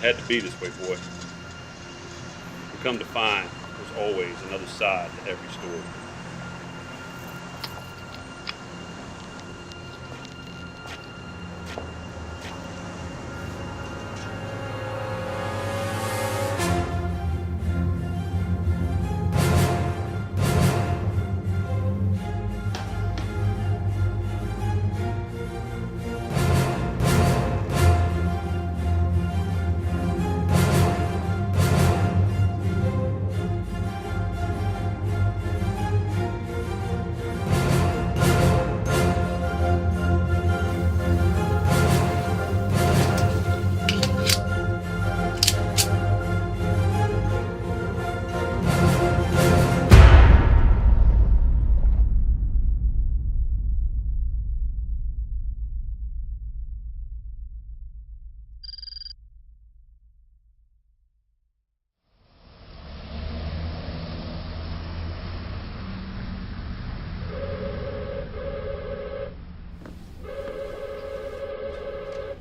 Had to be this way, boy. We come to find there's always another side to every story.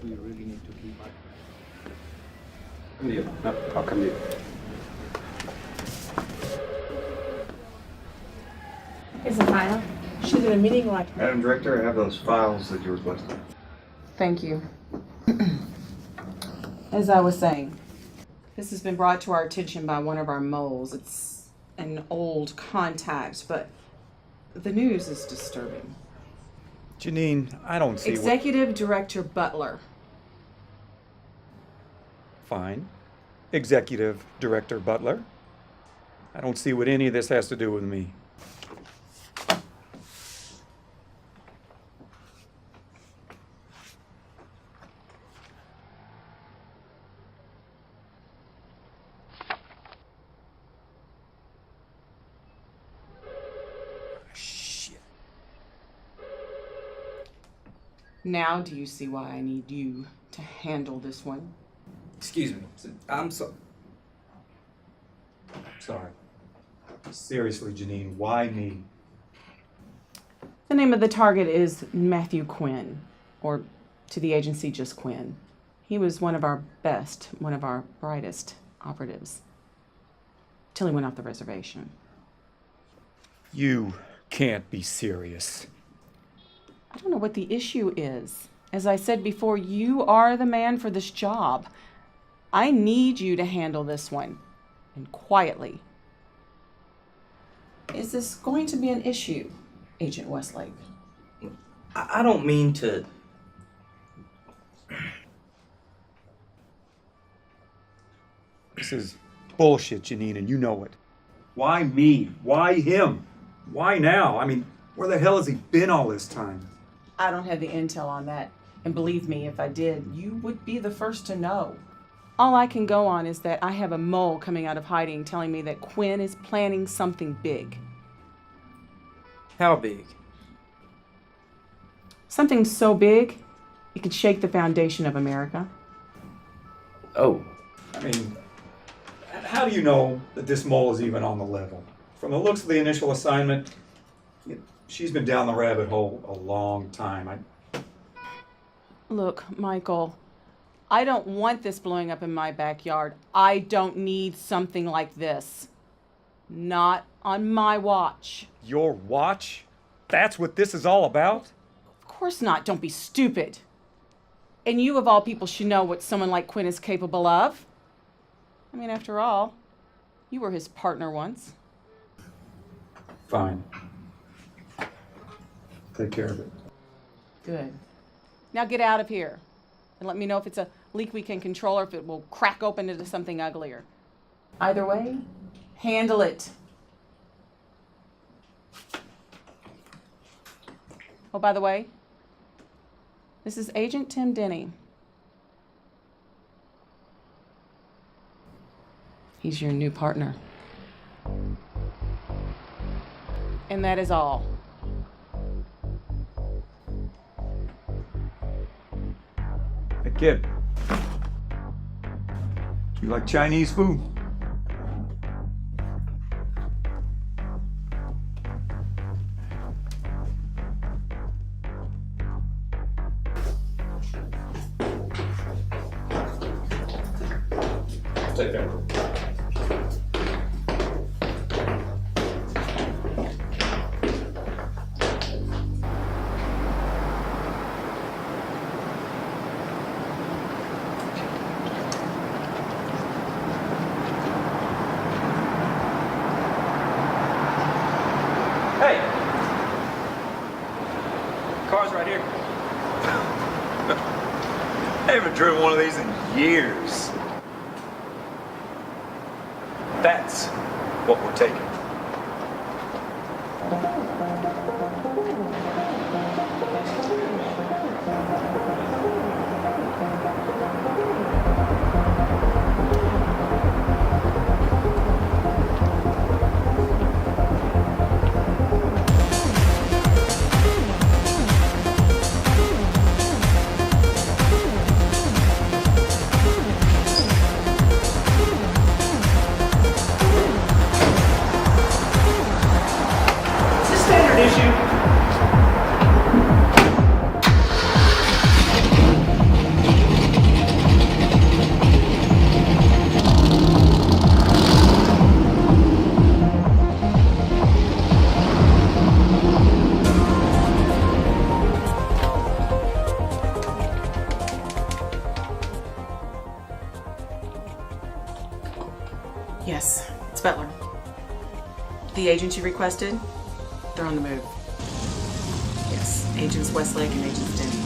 We really need to keep my Come to you. No, I'll come to you. Here's the file. She's in a meeting like... Madam Director, I have those files that you requested. Thank you. As I was saying, this has been brought to our attention by one of our moles. It's an old contact, but the news is disturbing. Janine, I don't see Executive Director Butler. Fine. Executive Director Butler. I don't see what any of this has to do with me. Shit. Now do you see why I need you to handle this one? Excuse me. I'm so. Sorry. Seriously, Janine, why me? The name of the target is Matthew Quinn, or to the agency, just Quinn. He was one of our best, one of our brightest operatives, till he went off the reservation. You can't be serious. I don't know what the issue is. As I said before, you are the man for this job. I need you to handle this one, and quietly. Is this going to be an issue, Agent Westlake? I don't mean to. This is bullshit, Janine, and you know it. Why me? Why him? Why now? I mean, where the hell has he been all this time? I don't have the intel on that. And believe me, if I did, you would be the first to know. All I can go on is that I have a mole coming out of hiding telling me that Quinn is planning something big. How big? Something so big, it could shake the foundation of America. Oh. I mean, how do you know that this mole is even on the level? From the looks of the initial assignment, she's been down the rabbit hole a long time. Look, Michael, I don't want this blowing up in my backyard. I don't need something like this. Not on my watch. Your watch? That's what this is all about? Of course not. Don't be stupid. And you, of all people, should know what someone like Quinn is capable of. I mean, after all, you were his partner once. Fine. Take care of it. Good. Now get out of here. And let me know if it's a leak we can control or if it will crack open into something uglier. Either way, handle it. Oh, by the way, this is Agent Tim Denny. He's your new partner. And that is all. Hey, kid. You like Chinese food? Take care. Hey! Car's right here. I haven't driven one of these in years. That's what we're taking. Yes, it's Butler. The agents you requested, they're on the move. Yes, Agents Westlake and Agents Denny.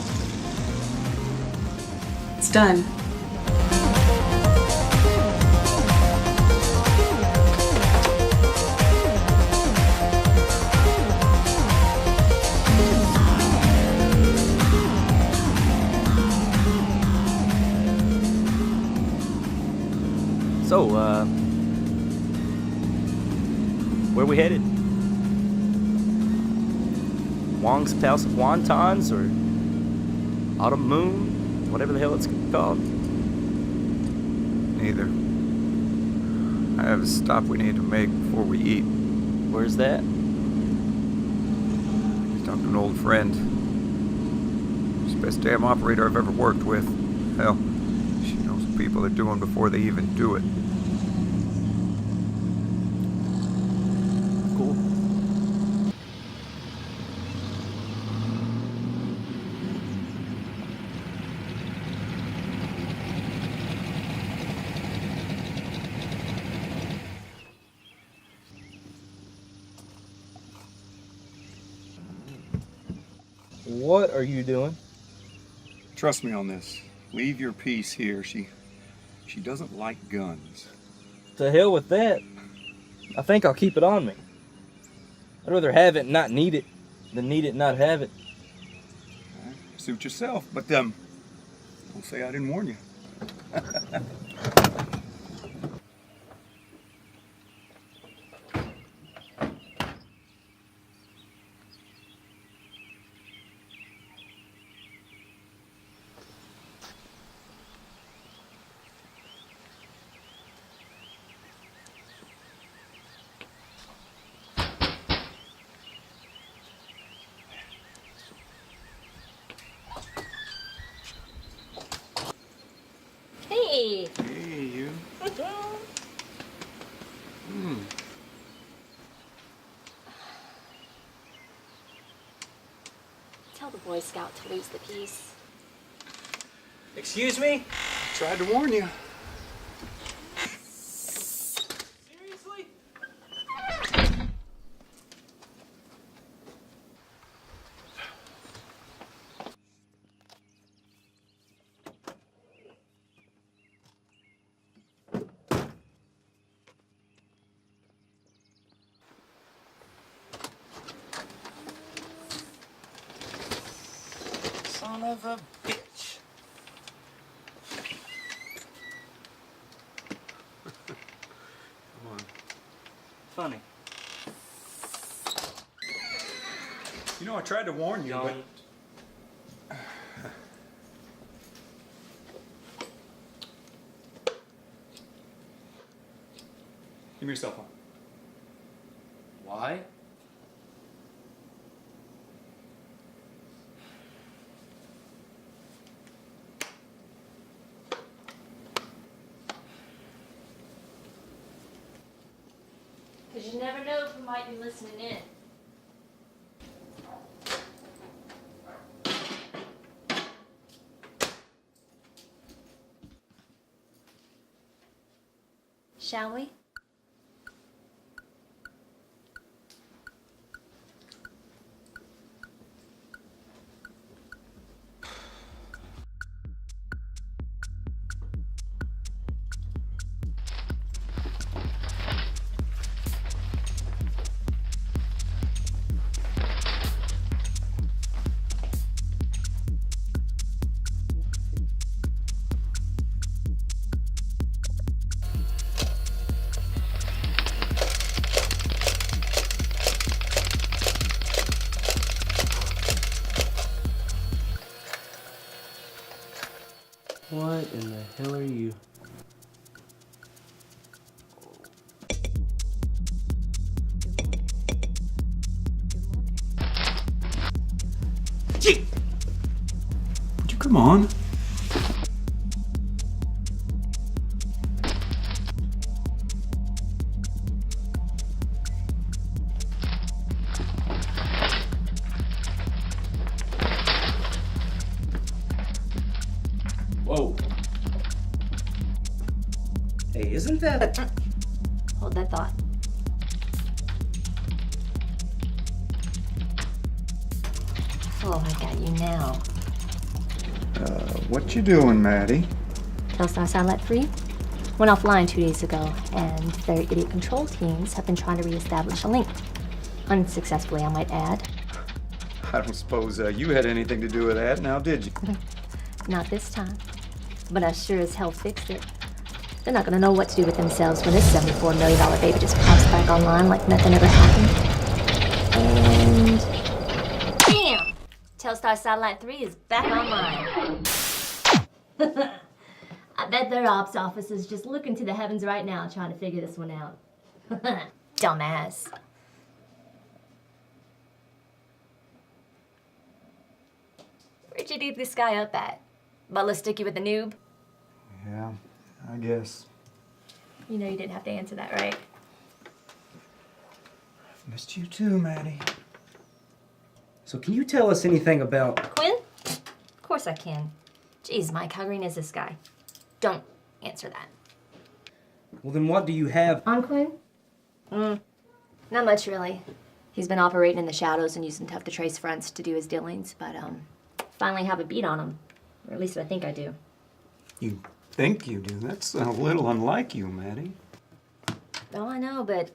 It's done. So, where we headed? Wong's Palace of Wontons or Autumn Moon, whatever the hell it's called? Neither. I have a stop we need to make before we eat. Where's that? Talked to an old friend. She's the best damn operator I've ever worked with. Hell, she knows what people are doing before they even do it. Cool. What are you doing? Trust me on this. Leave your piece here. She doesn't like guns. To hell with that. I think I'll keep it on me. I'd rather have it and not need it than need it and not have it. Suit yourself, but don't say I didn't warn you. Hey! Hey, you. Tell the Boy Scout to lose the piece. Excuse me? Tried to warn you. Seriously? Son of a bitch. Come on. Funny. You know, I tried to warn you, but... Give me your cell phone. Why? Because you never know who might be listening in. Shall we? What in the hell are you? Gee! Would you come on? Whoa. Hey, isn't that... Hold that thought. Oh, I got you now. What you doing, Maddie? Telstar Satellite 3 went offline 2 days ago, and their idiot control teams have been trying to reestablish a link. Unsuccessfully, I might add. I don't suppose you had anything to do with that, now did you? Not this time. But I sure as hell fixed it. They're not gonna know what to do with themselves when this $74 million baby just pops back online like nothing ever happened. And... BAM! Telstar Satellite 3 is back online. I bet their ops office is just looking to the heavens right now trying to figure this one out. Dumbass. Where'd you deep this guy up at? Butler stick you with the noob? Yeah, I guess. You know you didn't have to answer that, right? Missed you too, Maddie. So can you tell us anything about... Quinn? Of course I can. Jeez, Mike, how green is this guy? Don't answer that. Well, then what do you have... On Quinn? Not much, really. He's been operating in the shadows and using tough-to-trace fronts to do his dealings, but, finally have a beat on him. Or at least I think I do. You think you do? That's a little unlike you, Maddie. Oh, I know, but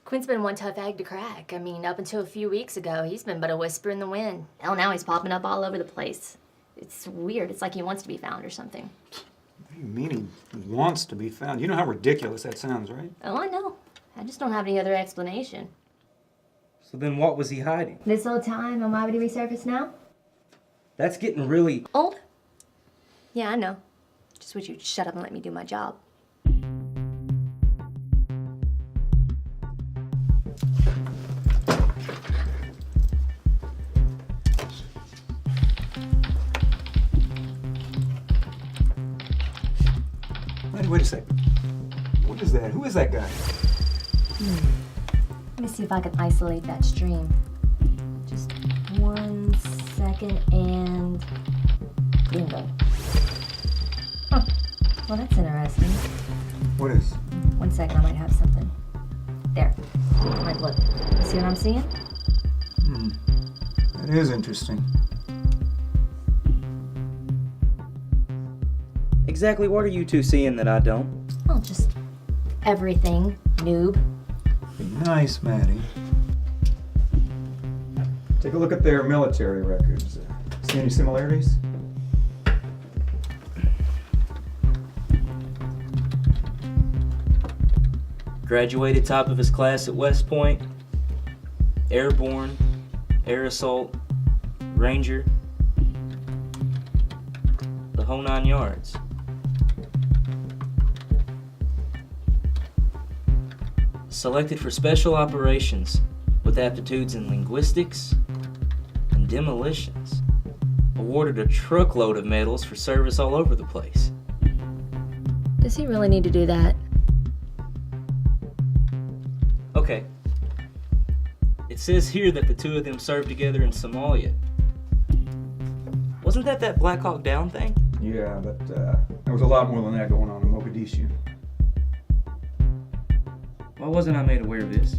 Quinn's been one tough egg to crack. I mean, up until a few weeks ago, he's been but a whisper in the wind. Hell, now he's popping up all over the place. It's weird. It's like he wants to be found or something. What do you mean he wants to be found? You know how ridiculous that sounds, right? Oh, I know. I just don't have any other explanation. So then what was he hiding? This whole time, am I to resurface now? That's getting really... Old? Yeah, I know. Just wish you'd shut up and let me do my job. Maddie, wait a second. What is that? Who is that guy? Let me see if I can isolate that stream. Just 1 second and... bingo. Huh. Well, that's interesting. What is? 1 second, I might have something. There. Like, look. See what I'm seeing? That is interesting. Exactly what are you two seeing that I don't? Well, just everything, noob. Be nice, Maddie. Take a look at their military records. See any similarities? Graduated top of his class at West Point. Airborne. Air Assault. Ranger. The whole 9 yards. Selected for special operations with aptitudes in linguistics and demolitions. Awarded a truckload of medals for service all over the place. Does he really need to do that? Okay. It says here that the two of them served together in Somalia. Wasn't that Black Hawk Down thing? Yeah, but there was a lot more than that going on in Mogadishu. Why wasn't I made aware of this?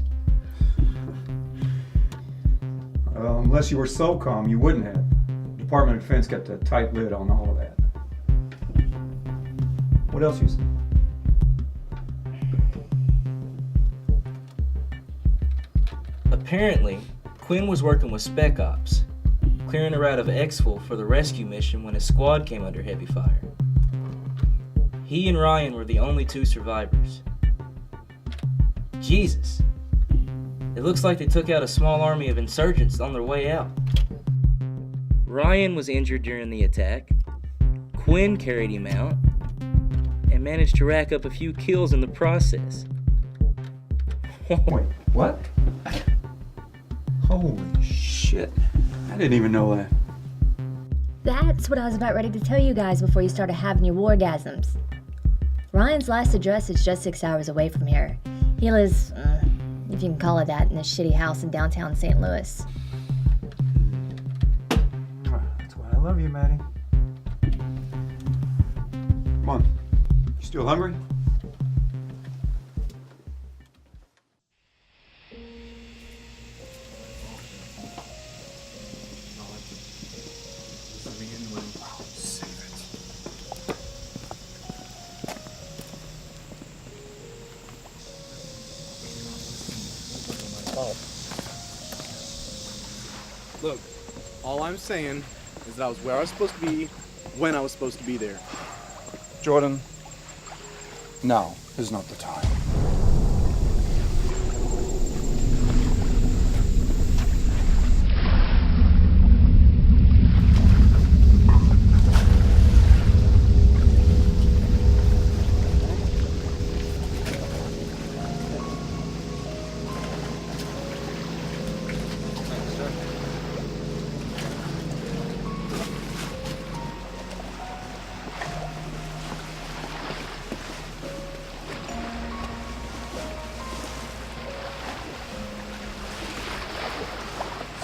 Unless you were SOCOM, you wouldn't have. Department of Defense kept a tight lid on all of that. What else you see? Apparently, Quinn was working with Spec Ops, clearing a route of exfil for the rescue mission when his squad came under heavy fire. He and Ryan were the only two survivors. Jesus. It looks like they took out a small army of insurgents on their way out. Ryan was injured during the attack. Quinn carried him out and managed to rack up a few kills in the process. Wait, what? Holy shit. I didn't even know that. That's what I was about ready to tell you guys before you started having your wargasms. Ryan's last address is just 6 hours away from here. He lives, if you can call it that, in a shitty house in downtown St. Louis. That's why I love you, Maddie. Come on. You still hungry? Look, all I'm saying is that I was where I was supposed to be, when I was supposed to be there. Jordan, now is not the time.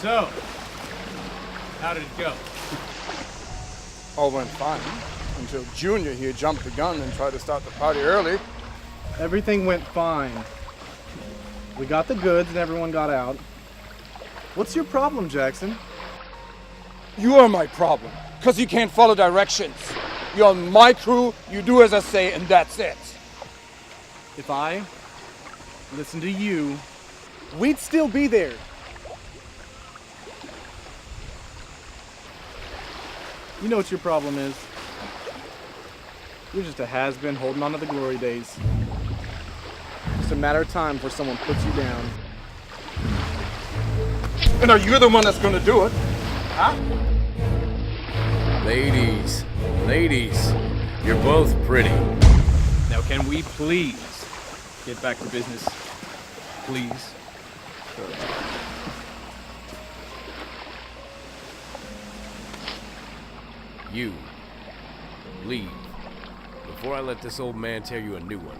So, how did it go? All went fine until Junior here jumped the gun and tried to start the party early. Everything went fine. We got the goods and everyone got out. What's your problem, Jackson? You are my problem, because you can't follow directions. You're on my crew, you do as I say, and that's it. If I listened to you, we'd still be there. You know what your problem is? You're just a has-been holding on to the glory days. Just a matter of time before someone puts you down. And are you the one that's gonna do it? Huh? Ladies, you're both pretty. Now can we please get back to business? Please? You, leave, before I let this old man tear you a new one.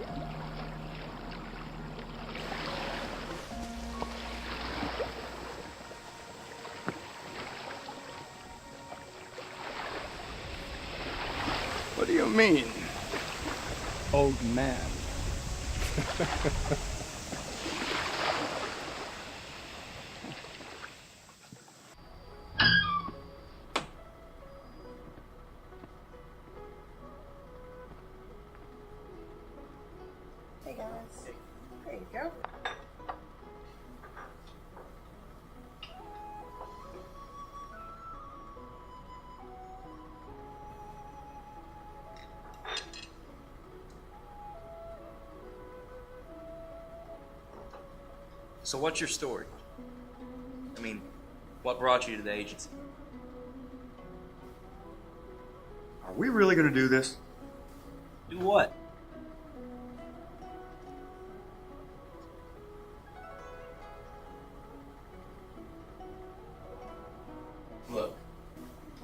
What do you mean? Old man. Hey guys, there you go. So what's your story? I mean, what brought you to the agency? Are we really going to do this? Do what? Look,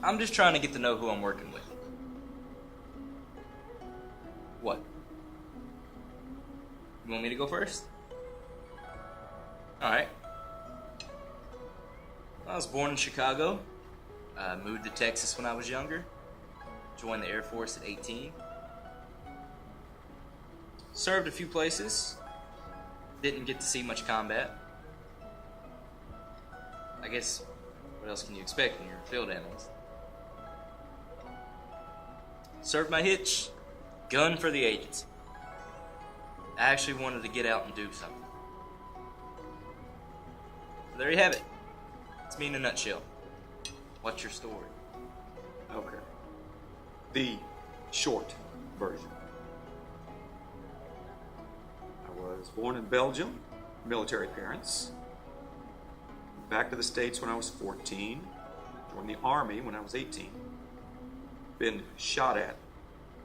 I'm just trying to get to know who I'm working with. What? You want me to go first? Alright. I was born in Chicago. Moved to Texas when I was younger. Joined the Air Force at 18. Served a few places. Didn't get to see much combat. I guess, what else can you expect when you're a field analyst? Served my hitch. Gun for the agency. I actually wanted to get out and do something. So there you have it. It's me in a nutshell. What's your story? Okay. The short version. I was born in Belgium, military parents. Back to the States when I was 14. Joined the Army when I was 18. Been shot at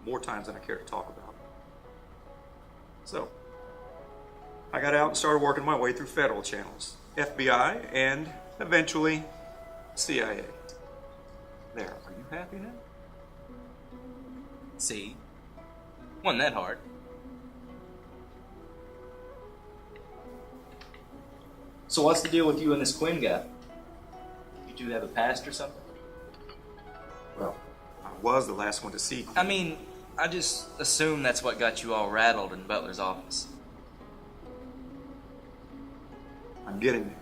more times than I care to talk about. So, I got out and started working my way through federal channels. FBI and eventually CIA. There, are you happy now? See? Wasn't that hard. So what's the deal with you and this Quinn guy? You two have a past or something? Well, I was the last one to see Quinn. I mean, I just assume that's what got you all rattled in Butler's office. I'm getting there.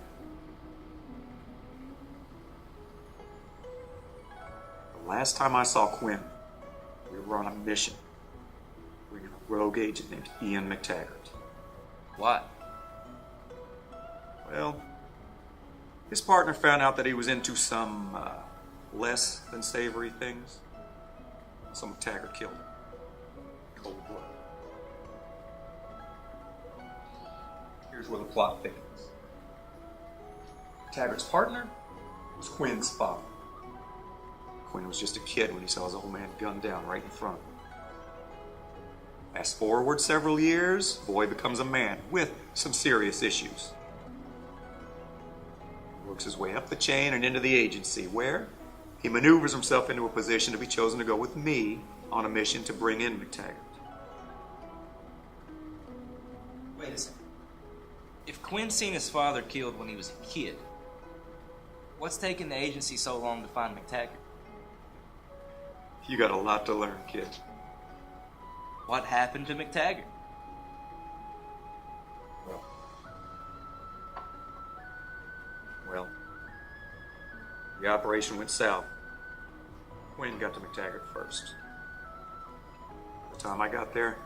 The last time I saw Quinn, we were on a mission. We were a rogue agent named Ian McTaggart. Why? Well, his partner found out that he was into some less than savory things. So McTaggart killed him. Cold blood. Here's where the plot thickens. McTaggart's partner was Quinn's father. Quinn was just a kid when he saw his old man gunned down right in front of him. Fast forward several years, boy becomes a man with some serious issues. Works his way up the chain and into the agency, where he maneuvers himself into a position to be chosen to go with me on a mission to bring in McTaggart. Wait a second. If Quinn seen his father killed when he was a kid, what's taking the agency so long to find McTaggart? You got a lot to learn, kid. What happened to McTaggart? Well, the operation went south. Quinn got to McTaggart first. By the time I got there,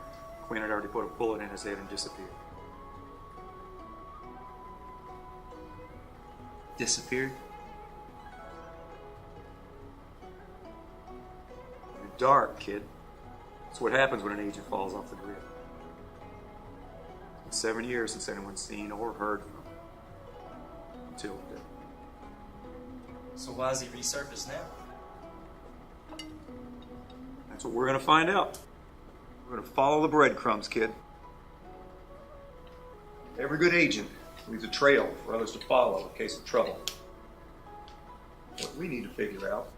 Quinn had already put a bullet in his head and disappeared. Disappeared? In the dark, kid. That's what happens when an agent falls off the grid. It's been 7 years since anyone's seen or heard from him. Until today. So why is he resurfaced now? That's what we're gonna find out. We're gonna follow the breadcrumbs, kid. Every good agent leaves a trail for others to follow in case of trouble. What we need to figure out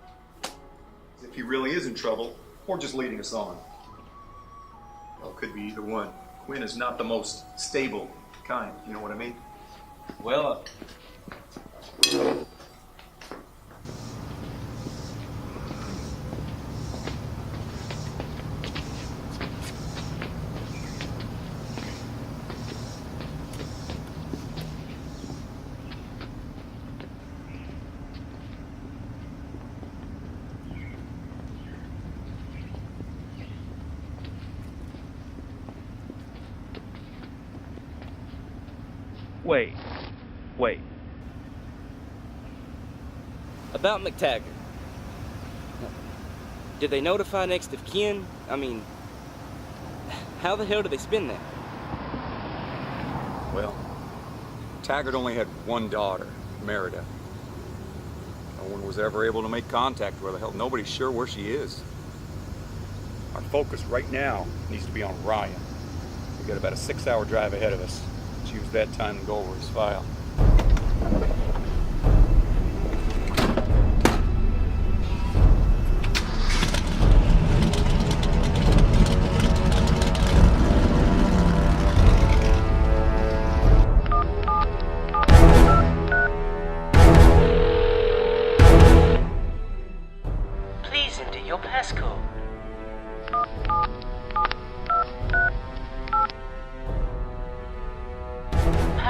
is if he really is in trouble or just leading us on. Well, it could be either one. Quinn is not the most stable kind, you know what I mean? Well, Wait. about McTaggart. Did they notify next of kin? I mean, how the hell did they spin that? Well, Taggart only had one daughter, Merida. No one was ever able to make contact with her. Hell, nobody's sure where she is. Our focus right now needs to be on Ryan. We got about a 6-hour drive ahead of us. Let's use that time to go over his file.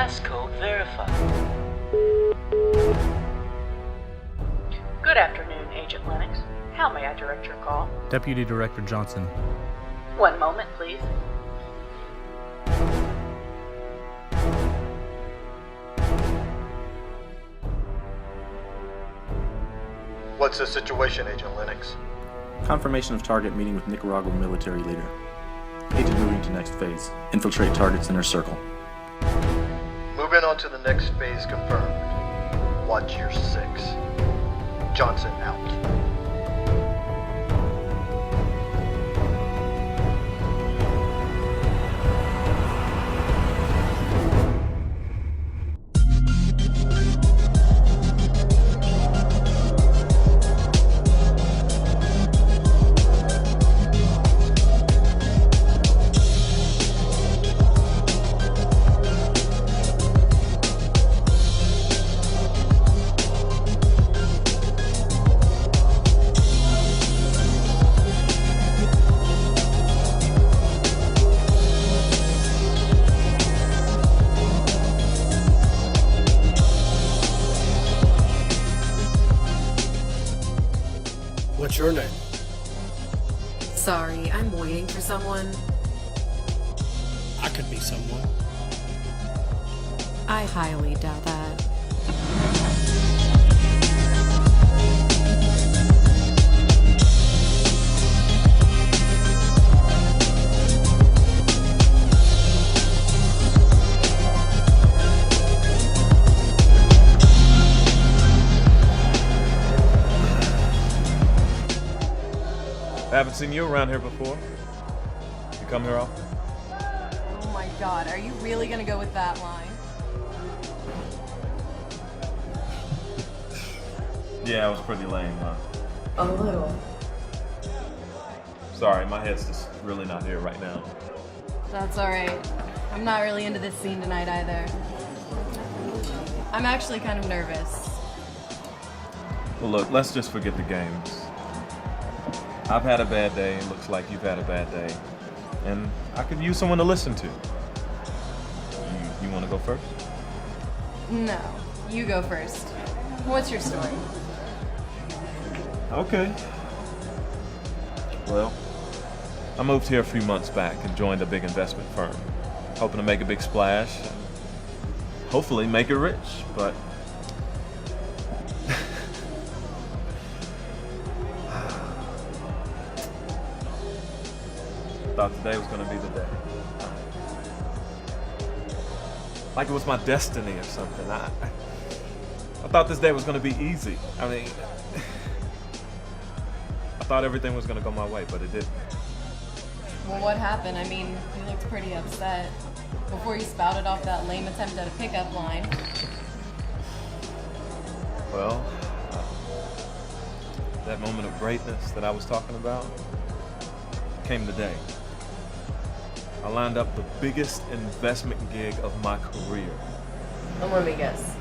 Passcode verified. Good afternoon, Agent Lennox. How may I direct your call? Deputy Director Johnson. One moment, please. What's the situation, Agent Lennox? Confirmation of target meeting with Nicaraguan military leader. Agent moving to next phase. Infiltrate target's inner circle. Moving on to the next phase confirmed. Watch your 6. Johnson out. What's your name? Sorry, I'm waiting for someone. I could be someone. I highly doubt that. I haven't seen you around here before. You come here often? Oh my god, are you really gonna go with that line? Yeah, it was pretty lame, huh? A little. Sorry, my head's just really not here right now. That's alright. I'm not really into this scene tonight either. I'm actually kind of nervous. Well, look, let's just forget the games. I've had a bad day, it looks like you've had a bad day, and I could use someone to listen to. You want to go first? No, you go first. What's your story? Okay. Well, I moved here a few months back and joined a big investment firm, hoping to make a big splash, and hopefully make it rich, but thought today was going to be the day. Like it was my destiny or something. I thought this day was going to be easy. I mean, I thought everything was going to go my way, but it didn't. Well, what happened? I mean, you looked pretty upset before you spouted off that lame attempt at a pickup line. Well, that moment of greatness that I was talking about came today. I lined up the biggest investment gig of my career. And let me guess,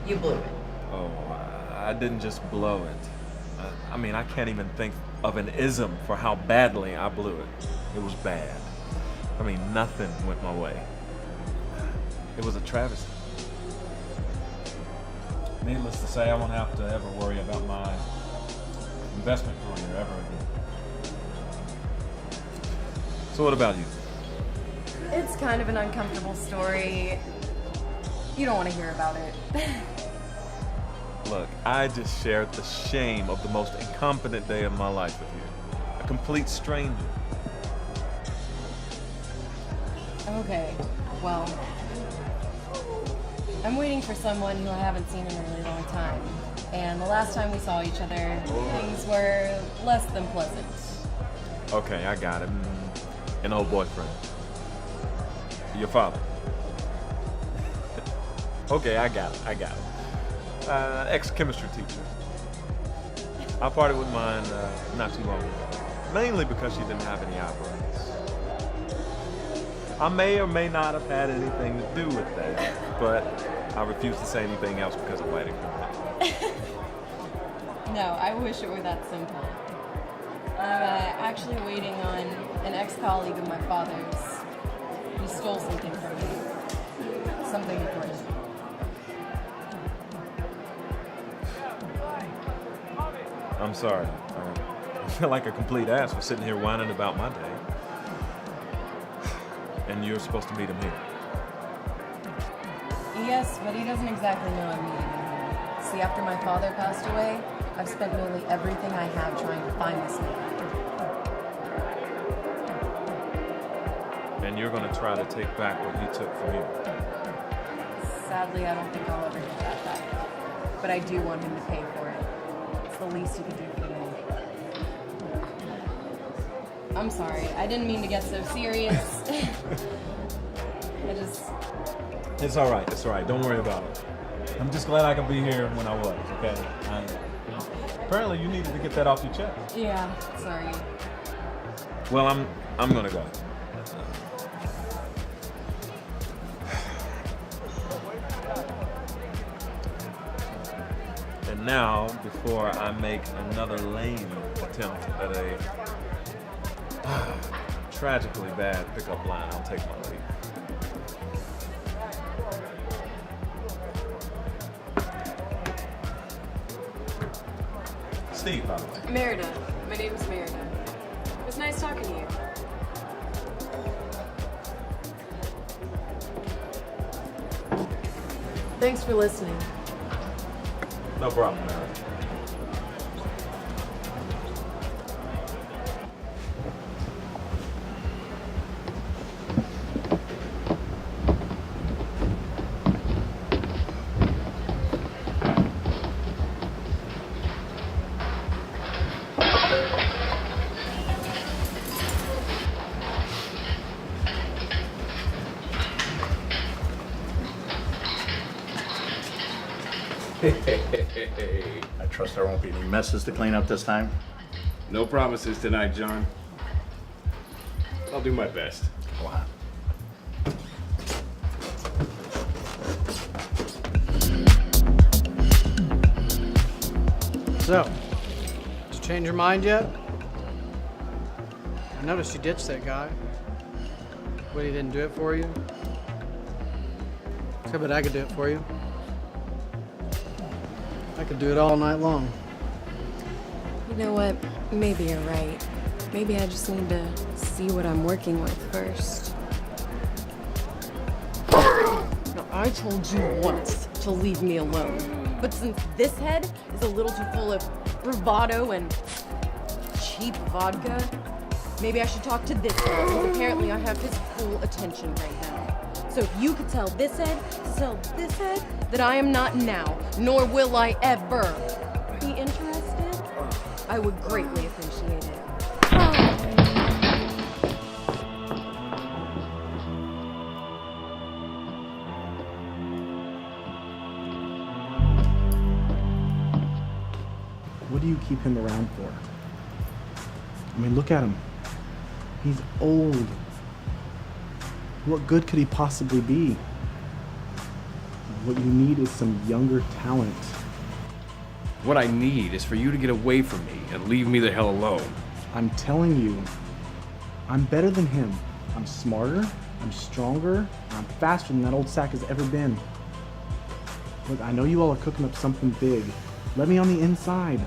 you blew it. Oh, I didn't just blow it. I mean, I can't even think of an ism for how badly I blew it. It was bad. I mean, nothing went my way. It was a travesty. Needless to say, I won't have to ever worry about my investment career ever again. So what about you? It's kind of an uncomfortable story. You don't want to hear about it. Look, I just shared the shame of the most incompetent day of my life with you. A complete stranger. Okay, well, I'm waiting for someone who I haven't seen in a really long time. And the last time we saw each other, things were less than pleasant. Okay, I got it. An old boyfriend. Your father. Okay, I got it. Ex-chemistry teacher. I parted with mine not too long ago. Mainly because she didn't have any eyebrows. I may or may not have had anything to do with that, but I refuse to say anything else because I'm waiting for it. No, I wish it were that simple. I'm actually waiting on an ex-colleague of my father's. He stole something from me. something important. I'm sorry. I feel like a complete ass for sitting here whining about my day. And you're supposed to meet him here. Yes, but he doesn't exactly know I'm meeting him here. See, after my father passed away, I've spent nearly everything I have trying to find this man. And you're gonna try to take back what he took from you. Sadly, I don't think I'll ever get that back. But I do want him to pay for it. It's the least he could do for me. I'm sorry, I didn't mean to get so serious. It's all right. Don't worry about it. I'm just glad I could be here when I was, okay? Apparently you needed to get that off your chest. Yeah, sorry. Well, I'm gonna go. And now, before I make another lame attempt at a tragically bad pickup line, I'll take my leave. Steve, by the way. Merida. My name is Merida. It was nice talking to you. Thanks for listening. No problem, man. I trust there won't be any messes to clean up this time. No promises tonight, John. I'll do my best. Wow. So, did you change your mind yet? I noticed you ditched that guy. But he didn't do it for you. I bet I could do it for you. I could do it all night long. You know what? Maybe you're right. Maybe I just need to see what I'm working with first. No, I told you once to leave me alone. But since this head is a little too full of bravado and cheap vodka, maybe I should talk to this head, because apparently I have his full attention right now. So if you could tell this head to tell this head that I am not now, nor will I ever be interested, I would greatly appreciate it. What do you keep him around for? I mean, look at him. He's old. What good could he possibly be? What you need is some younger talent. What I need is for you to get away from me and leave me the hell alone. I'm telling you, I'm better than him. I'm smarter, I'm stronger, I'm faster than that old sack has ever been. Look, I know you all are cooking up something big. Let me on the inside.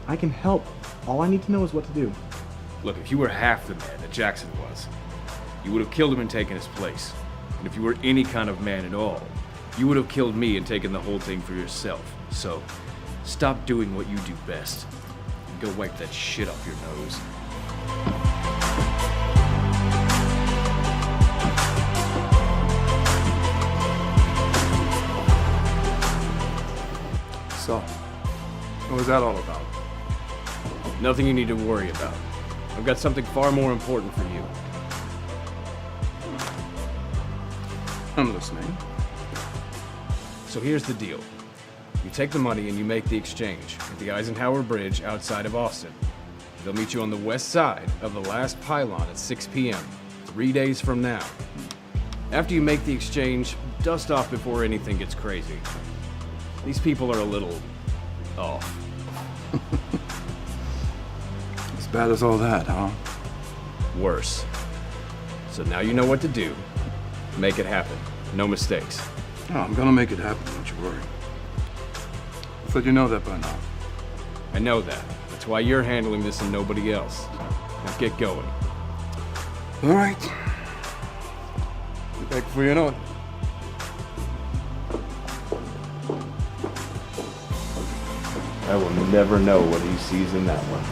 I can help. All I need to know is what to do. Look, if you were half the man that Jackson was, you would have killed him and taken his place. And if you were any kind of man at all, you would have killed me and taken the whole thing for yourself. So, stop doing what you do best. And go wipe that shit off your nose. So, what was that all about? Nothing you need to worry about. I've got something far more important for you. I'm listening. So here's the deal. You take the money and you make the exchange at the Eisenhower Bridge outside of Austin. They'll meet you on the west side of the last pylon at 6 p.m., 3 days from now. After you make the exchange, dust off before anything gets crazy. These people are a little off. As bad as all that, huh? Worse. So now you know what to do. Make it happen. No mistakes. No, I'm gonna make it happen, don't you worry. I thought you know that by now. I know that. That's why you're handling this and nobody else. Now get going. All right. Be back before you know it. I will never know what he sees in that one.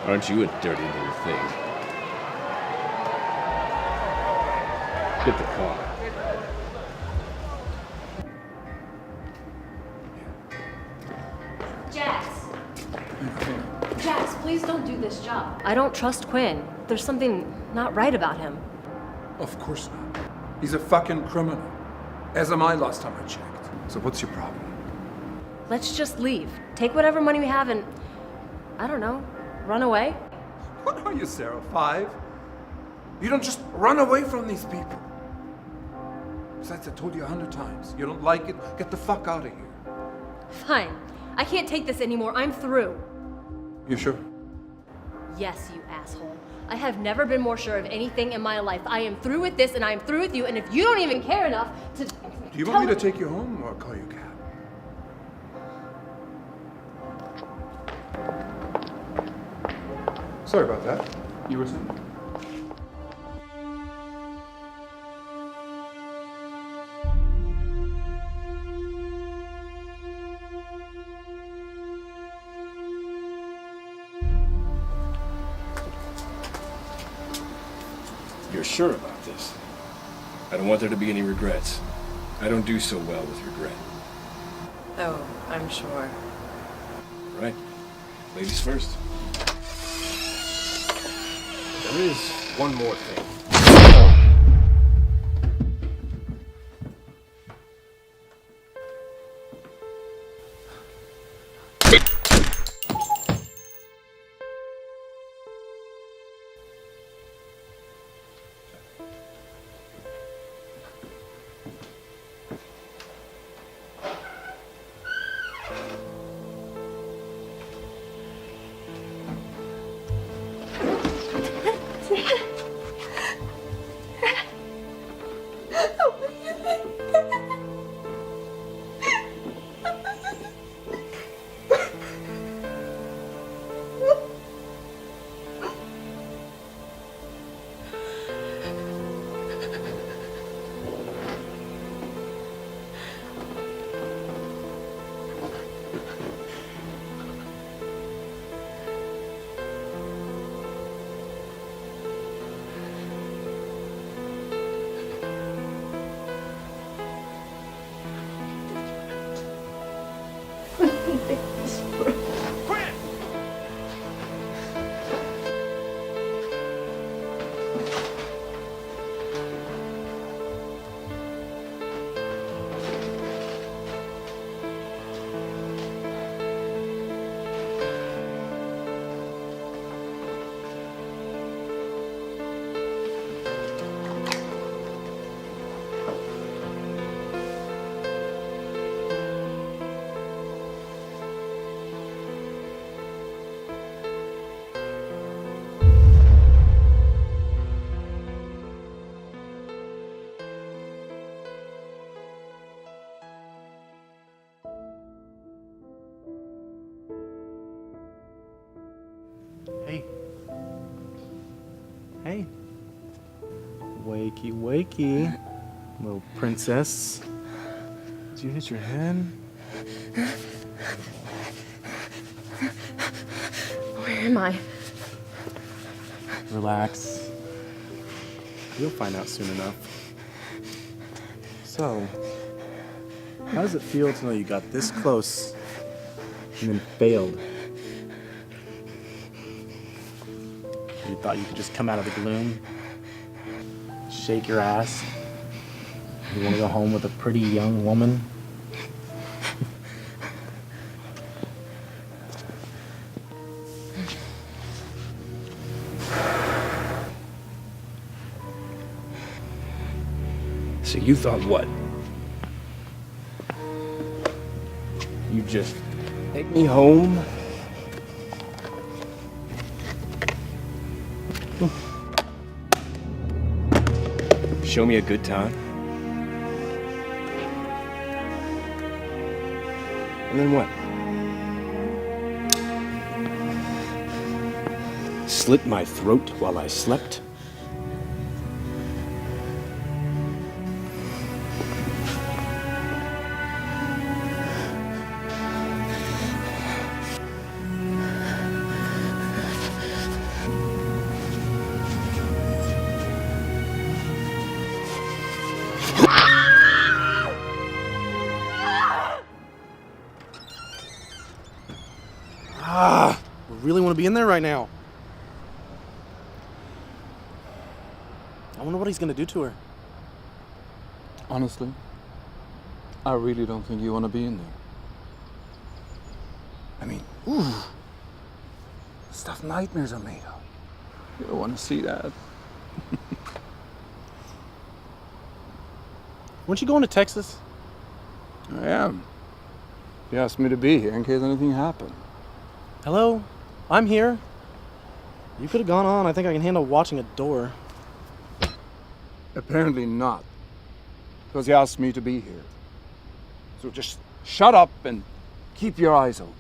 Aren't you a dirty little thing? Get the car. Jax, please don't do this job. I don't trust Quinn. There's something not right about him. Of course not. He's a fucking criminal. As am I last time I checked. So what's your problem? Let's just leave. Take whatever money we have and, I don't know, run away? What are you, Sarah, 5? You don't just run away from these people. Besides, I told you 100 times. You don't like it? Get the fuck out of here. Fine. I can't take this anymore. I'm through. You sure? Yes, you asshole. I have never been more sure of anything in my life. I am through with this and I am through with you, and if you don't even care enough to... Do you want me to take you home or call you a cab? Sorry about that. You were saying? You're sure about this? I don't want there to be any regrets. I don't do so well with regret. Oh, I'm sure. All right. Ladies first. There is one more thing. Hey. Hey. Wakey, wakey. Little princess. Did you hit your head? Where am I? Relax. You'll find out soon enough. So, How does it feel to know you got this close and then failed? You thought you could just come out of the gloom, shake your ass, you want to go home with a pretty young woman? So you thought what? You just take me home? Show me a good time? And then what? Slit my throat while I slept? I really want to be in there right now. I wonder what he's going to do to her. Honestly, I really don't think you want to be in there. I mean, ooh, stuff nightmares are made of. You don't want to see that. Weren't you going to Texas? I am. He asked me to be here in case anything happened. Hello? I'm here. You could have gone on. I think I can handle watching a door. Apparently not. Because he asked me to be here. So just shut up and keep your eyes open.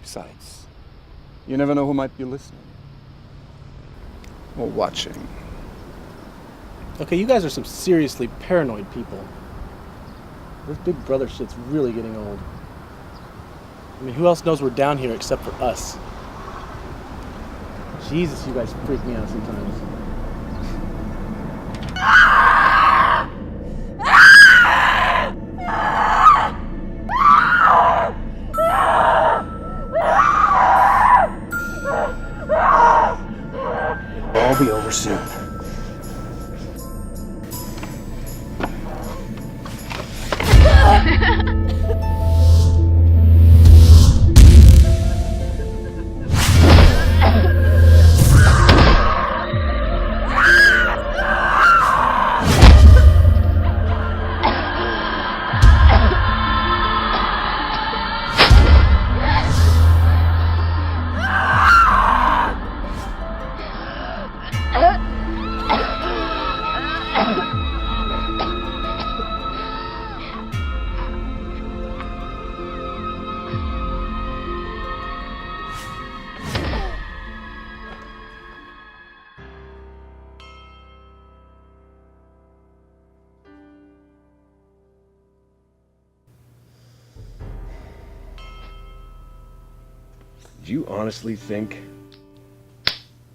Besides, you never know who might be listening. Or watching. Okay, you guys are some seriously paranoid people. This Big Brother shit's really getting old. I mean, who else knows we're down here except for us? Jesus, you guys freak me out sometimes. It'll all be over soon. Do you honestly think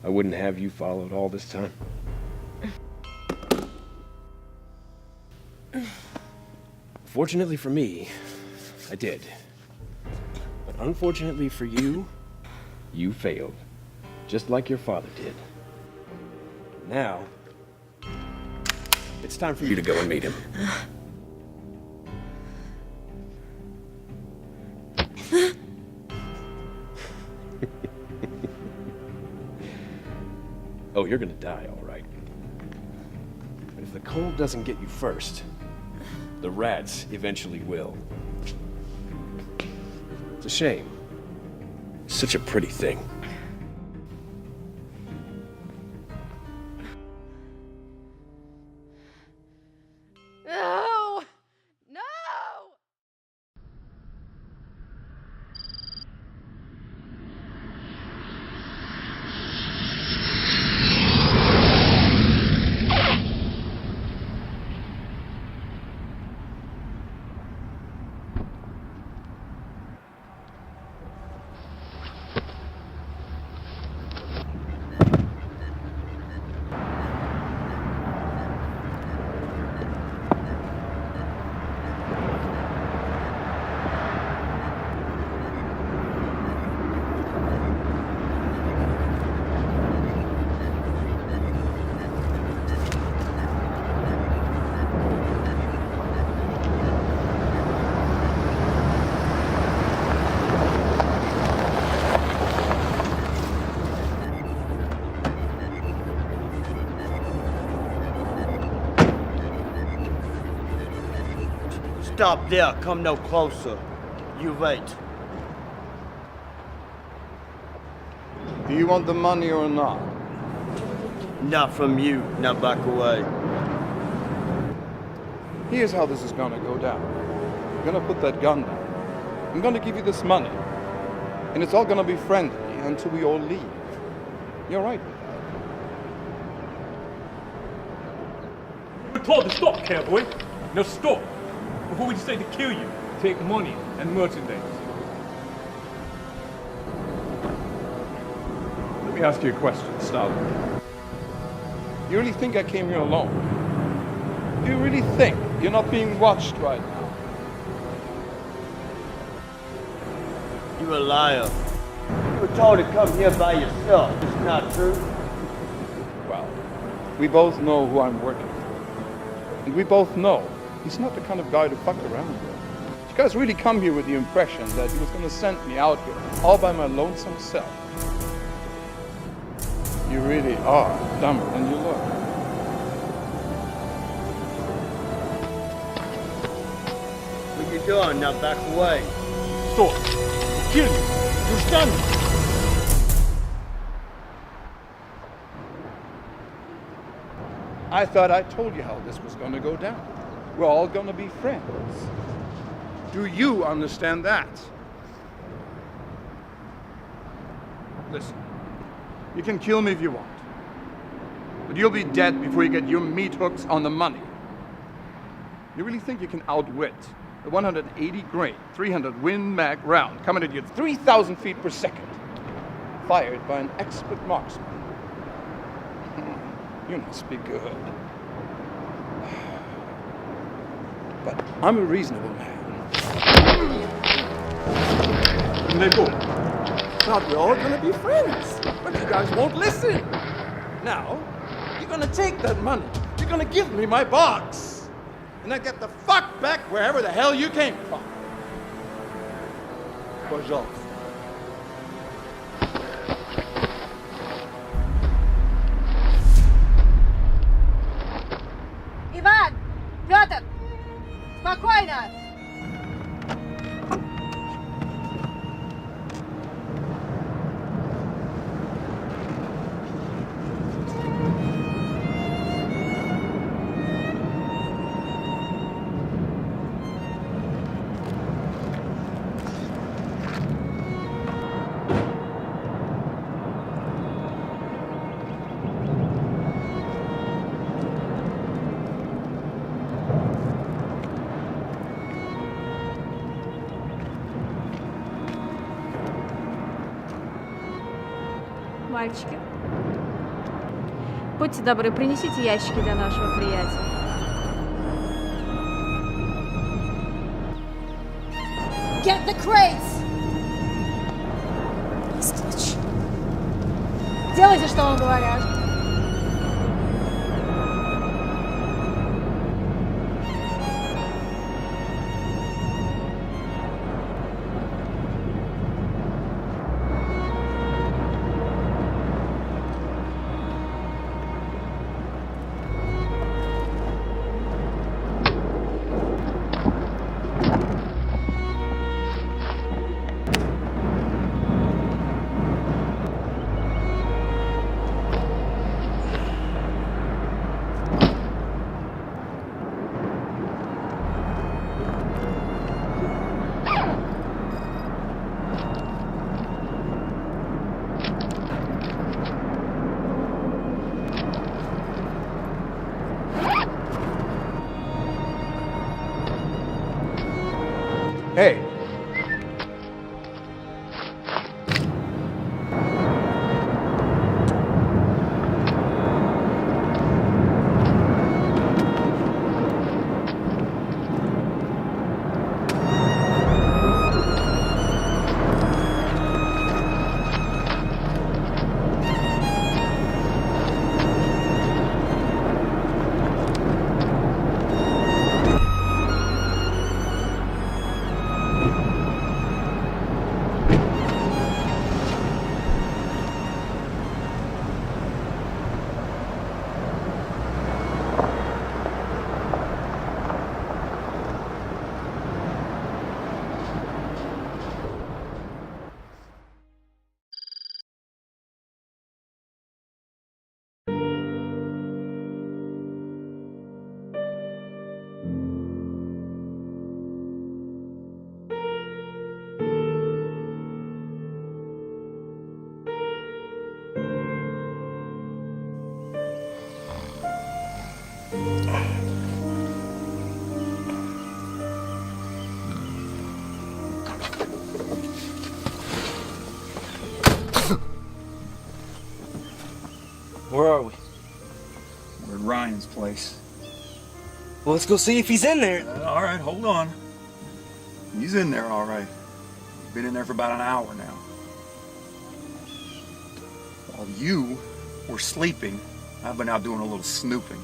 I wouldn't have you followed all this time? Fortunately for me, I did. But unfortunately for you, you failed. Just like your father did. Now, it's time for you to go and meet him. Oh, you're gonna die, all right. But if the cold doesn't get you first, the rats eventually will. It's a shame. It's such a pretty thing. No! No! Stop there. Come no closer. You wait. Do you want the money or not? Not from you. Now back away. Here's how this is gonna go down. I'm gonna put that gun down. I'm gonna give you this money. And it's all gonna be friendly until we all leave. You're right with that. We're told to stop, cowboy. Now stop. Before we decide to kill you, take money and merchandise. Let me ask you a question, Stalin. You really think I came here alone? Do you really think you're not being watched right now? You're a liar. You were told to come here by yourself. It's not true. Well, we both know who I'm working for. And we both know he's not the kind of guy to fuck around with. You guys really come here with the impression that he was going to send me out here all by my lonesome self. You really are dumber than you look. What you doing? Now back away. Stop. I'll kill you. You're standing. I thought I told you how this was going to go down. We're all going to be friends. Do you understand that? Listen, you can kill me if you want. But you'll be dead before you get your meat hooks on the money. You really think you can outwit a 180 grain, 300 Win Mag round coming at you at 3,000 feet per second, fired by an expert marksman? You must be good. But I'm a reasonable man. And they go. Thought we're all gonna be friends, but you guys won't listen. Now, you're gonna take that money. You're gonna give me my box. And then get the fuck back wherever the hell you came from. Pожалуйста. Иван! Петр! Спокойно! Мальчики, будьте добры, принесите ящики для нашего приятеля. Get the crates! Делайте, что вам говорят. Hey. Where are we? We're at Ryan's place. Well, let's go see if he's in there. All right, hold on. He's in there, all right. Been in there for about an hour now. While you were sleeping, I've been out doing a little snooping.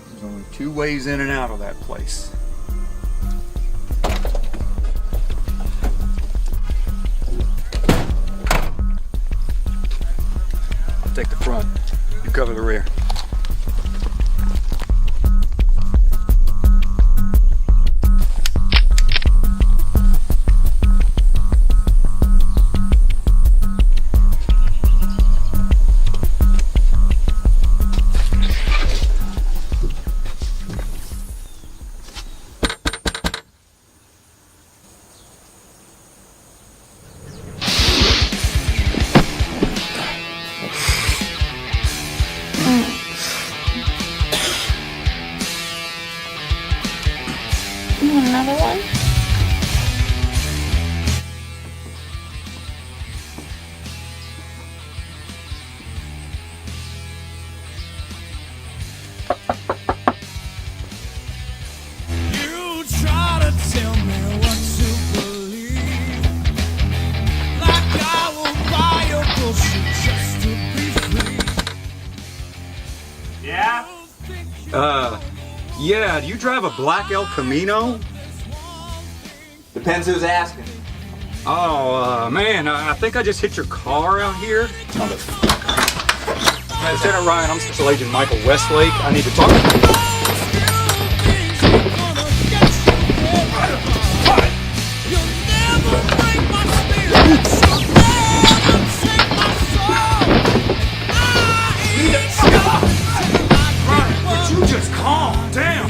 There's only 2 ways in and out of that place. I'll take the front. You cover the rear. You want another one? You try to tell me what to believe, like I will buy your bullshit just to be free. Yeah? Yeah, do you drive a black El Camino? Depends who's asking. Oh, man, I think I just hit your car out here. Lieutenant Ryan, I'm Special Agent Michael Westlake. I need to talk to you. Would you just calm down?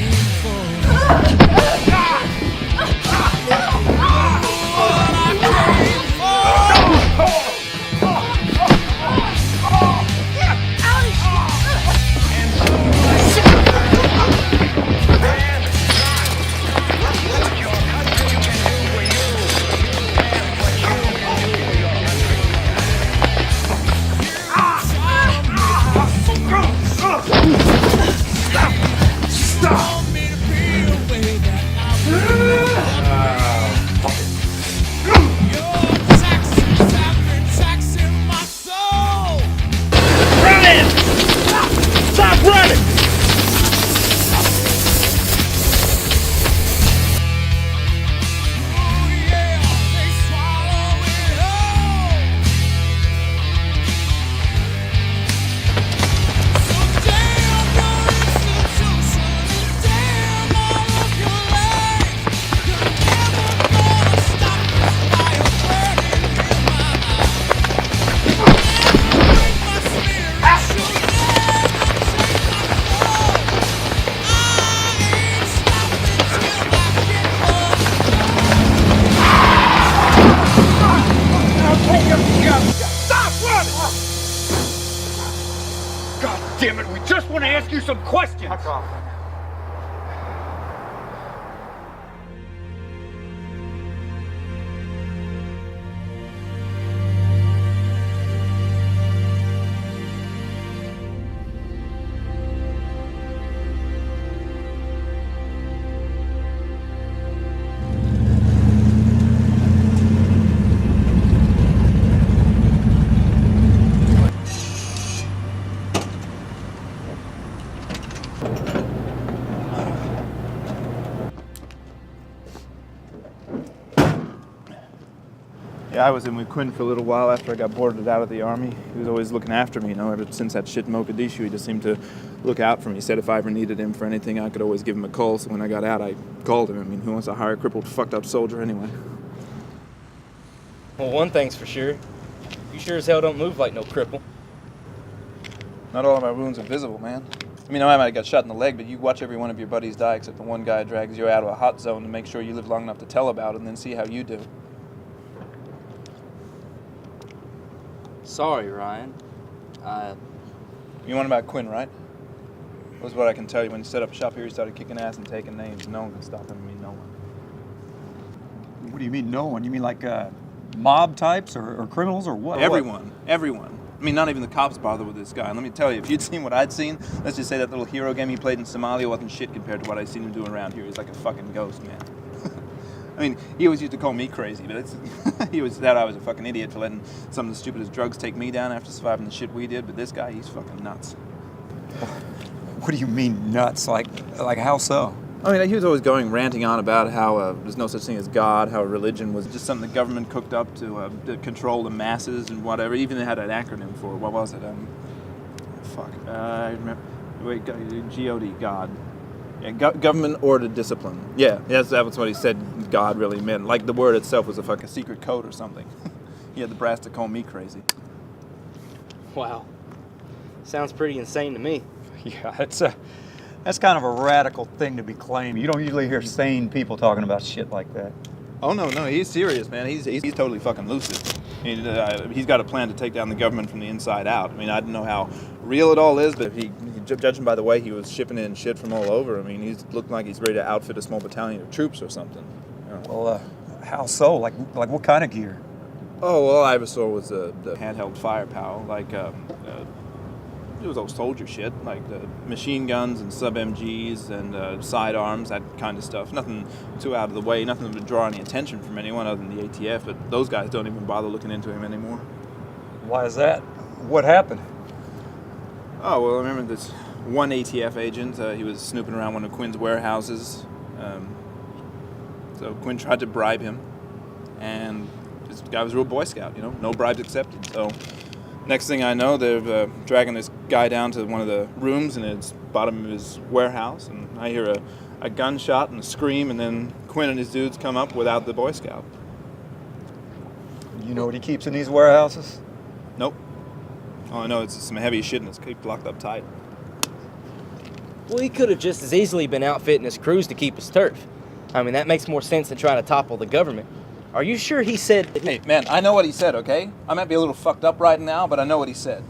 Damn it, we just want to ask you some questions. Back off. Yeah, I was in with Quinn for a little while after I got boarded out of the Army. He was always looking after me, you know, ever since that shit in Mogadishu. He just seemed to look out for me. He said if I ever needed him for anything, I could always give him a call. So when I got out, I called him. I mean, who wants to hire a crippled, fucked up soldier anyway? Well, one thing's for sure. You sure as hell don't move like no cripple. Not all of my wounds are visible, man. I mean, I might have got shot in the leg, but you watch every one of your buddies die except the one guy drags you out of a hot zone to make sure you live long enough to tell about it and then see how you do. Sorry, Ryan. You want about Quinn, right? That was what I can tell you. When he set up shop here, he started kicking ass and taking names. No one can stop him. I mean, no one. What do you mean, no one? You mean like mob types or criminals or what? Everyone. Everyone. I mean, not even the cops bother with this guy. And let me tell you, if you'd seen what I'd seen, let's just say that little hero game he played in Somalia wasn't shit compared to what I've seen him do around here. He's like a fucking ghost, man. I mean, he always used to call me crazy, but he always thought I was a fucking idiot for letting some of the stupidest drugs take me down after surviving the shit we did. But this guy, he's fucking nuts. What do you mean nuts? Like how so? I mean, he was always ranting on about how there's no such thing as God, how religion was just something the government cooked up to control the masses and whatever. Even they had an acronym for it. What was it? I remember. Wait, G-O-D, God. Yeah, government-ordered discipline. Yeah, that was what he said God really meant. Like the word itself was a fucking secret code or something. He had the brass to call me crazy. Wow. Sounds pretty insane to me. Yeah, that's kind of a radical thing to be claiming. You don't usually hear sane people talking about shit like that. Oh, no, he's serious, man. He's totally fucking lucid. He's got a plan to take down the government from the inside out. I mean, I don't know how real it all is, but judging by the way he was shipping in shit from all over, I mean, he's looked like he's ready to outfit a small battalion of troops or something. You know? Well, how so? Like what kind of gear? Oh, well, I ever saw was the handheld firepower, like it was all soldier shit, like the machine guns and sub-MGs and sidearms, that kind of stuff. Nothing too out of the way, nothing that would draw any attention from anyone other than the ATF, but those guys don't even bother looking into him anymore. Why is that? What happened? Oh, well, I remember this one ATF agent, he was snooping around one of Quinn's warehouses. So Quinn tried to bribe him, and this guy was a real Boy Scout, you know, no bribes accepted. So next thing I know, they're dragging this guy down to one of the rooms in his bottom of his warehouse, and I hear a gunshot and a scream, and then Quinn and his dudes come up without the Boy Scout. You know what he keeps in these warehouses? Nope. All I know is some heavy shit and it's kept locked up tight. Well, he could have just as easily been outfitting his crews to keep his turf. I mean, that makes more sense than trying to topple the government. Are you sure he said... Hey, man, I know what he said, okay? I might be a little fucked up right now, but I know what he said.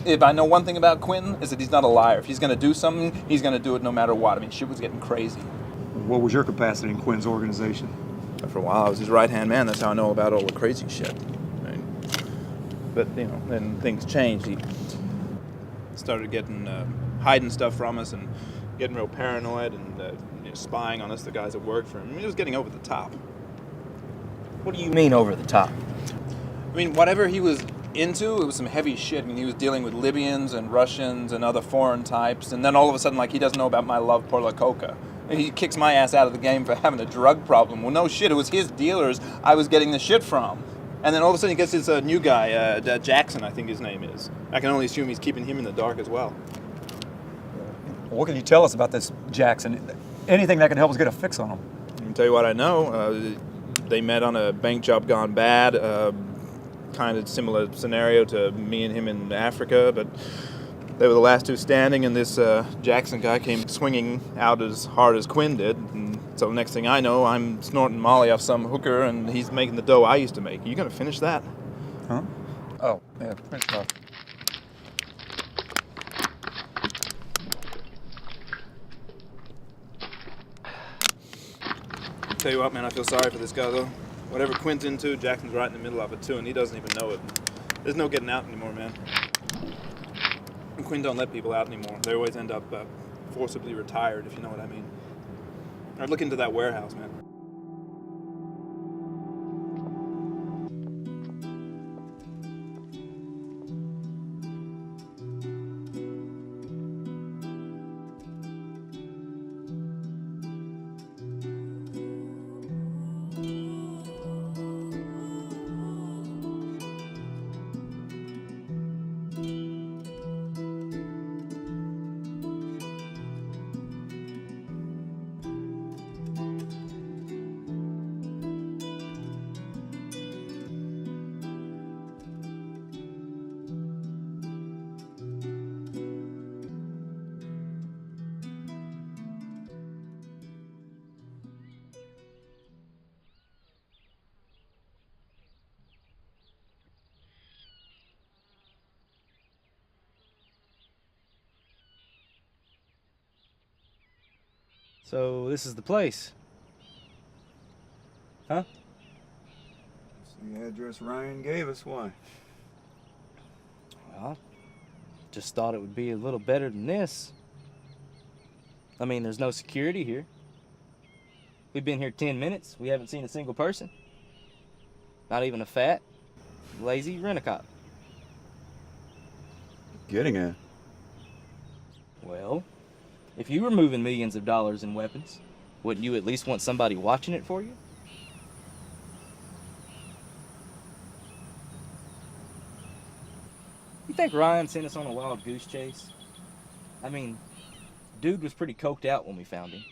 If I know one thing about Quinn, is that he's not a liar. If he's going to do something, he's going to do it no matter what. I mean, shit was getting crazy. What was your capacity in Quinn's organization? For a while, I was his right-hand man. That's how I know about all the crazy shit. I mean, but, you know, then things changed. He started getting, hiding stuff from us and getting real paranoid and spying on us, the guys that worked for him. I mean, it was getting over the top. What do you mean over the top? I mean, whatever he was into, it was some heavy shit. I mean, he was dealing with Libyans and Russians and other foreign types, and then all of a sudden, like, he doesn't know about my love por la coca. And he kicks my ass out of the game for having a drug problem. Well, no shit, it was his dealers I was getting the shit from. And then all of a sudden he gets this new guy, Jackson, I think his name is. I can only assume he's keeping him in the dark as well. What can you tell us about this Jackson? Anything that can help us get a fix on him? I can tell you what I know. They met on a bank job gone bad. Kind of similar scenario to me and him in Africa, but they were the last two standing, and this Jackson guy came swinging out as hard as Quinn did. And so next thing I know, I'm snorting Molly off some hooker, and he's making the dough I used to make. You gonna finish that? Huh? Oh, yeah, finish it off. Tell you what, man, I feel sorry for this guy, though. Whatever Quinn's into, Jackson's right in the middle of it, too, and he doesn't even know it. There's no getting out anymore, man. And Quinn don't let people out anymore. They always end up forcibly retired, if you know what I mean. I'd look into that warehouse, man. So this is the place. Huh? It's the address Ryan gave us. Why? Well, I just thought it would be a little better than this. I mean, there's no security here. We've been here 10 minutes. We haven't seen a single person. Not even a fat, lazy rent-a-cop. Getting at? Well, if you were moving millions of dollars in weapons, wouldn't you at least want somebody watching it for you? You think Ryan sent us on a wild goose chase? I mean, dude was pretty coked out when we found him.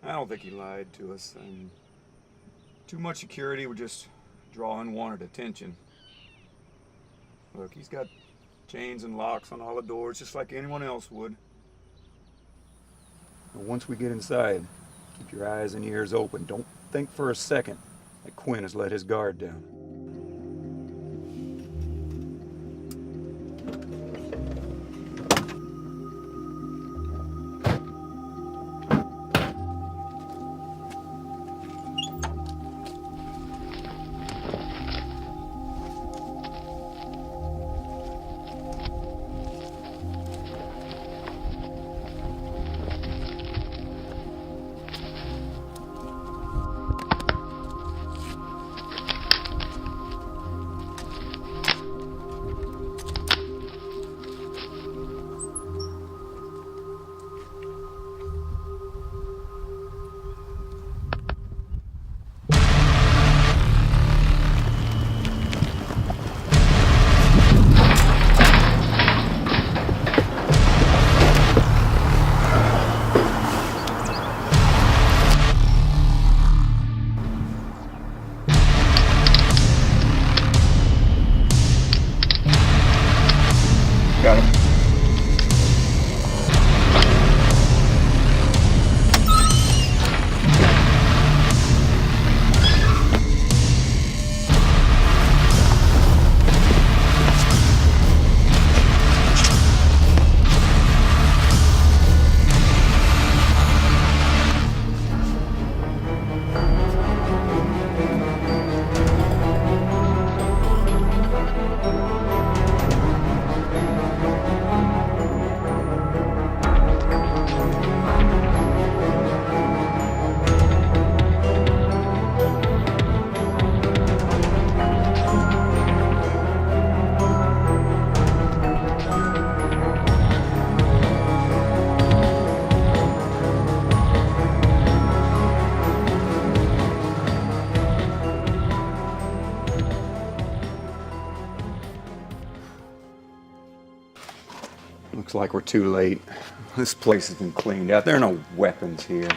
I don't think he lied to us. And too much security would just draw unwanted attention. Look, he's got chains and locks on all the doors, just like anyone else would. But once we get inside, keep your eyes and ears open. Don't think for a second that Quinn has let his guard down. Got him. Looks like we're too late. This place has been cleaned out. There are no weapons here.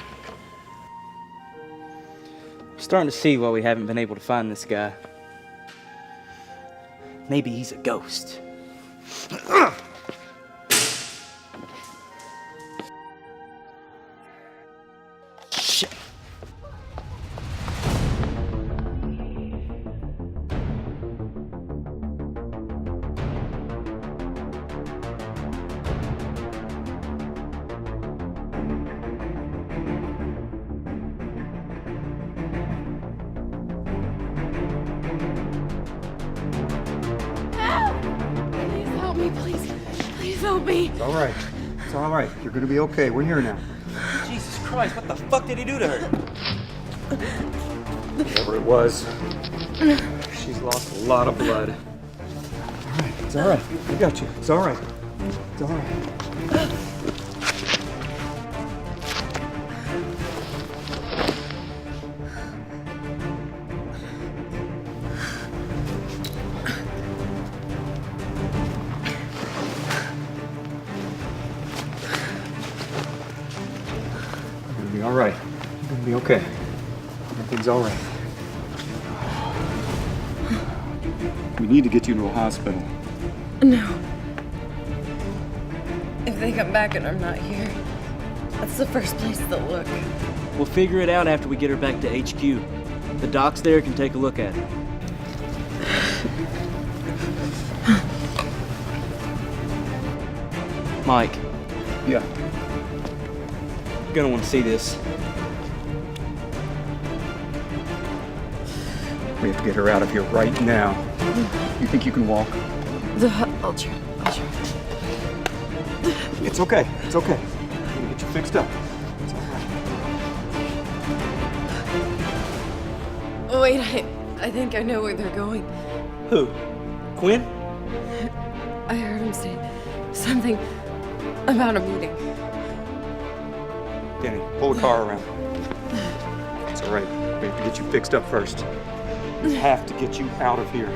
I'm starting to see why we haven't been able to find this guy. Maybe he's a ghost. Shit. Please help me, please. Please help me. It's all right. It's all right. You're gonna be okay. We're here now. Jesus Christ, what the fuck did he do to her? Whatever it was, she's lost a lot of blood. All right. It's all right. I got you. It's all right. It's all right. You're gonna be all right. You're gonna be okay. Everything's all right. We need to get you to a hospital. No. If they come back and I'm not here, that's the first place they'll look. We'll figure it out after we get her back to HQ. The docs there can take a look at her. Mike. Yeah. You're gonna want to see this. We have to get her out of here right now. You think you can walk? I'll try. It's okay. It's okay. I'm gonna get you fixed up. It's all right. Oh, wait, I think I know where they're going. Who? Quinn? I heard him say something about a meeting. Danny, pull the car around. It's all right. We have to get you fixed up first. We have to get you out of here.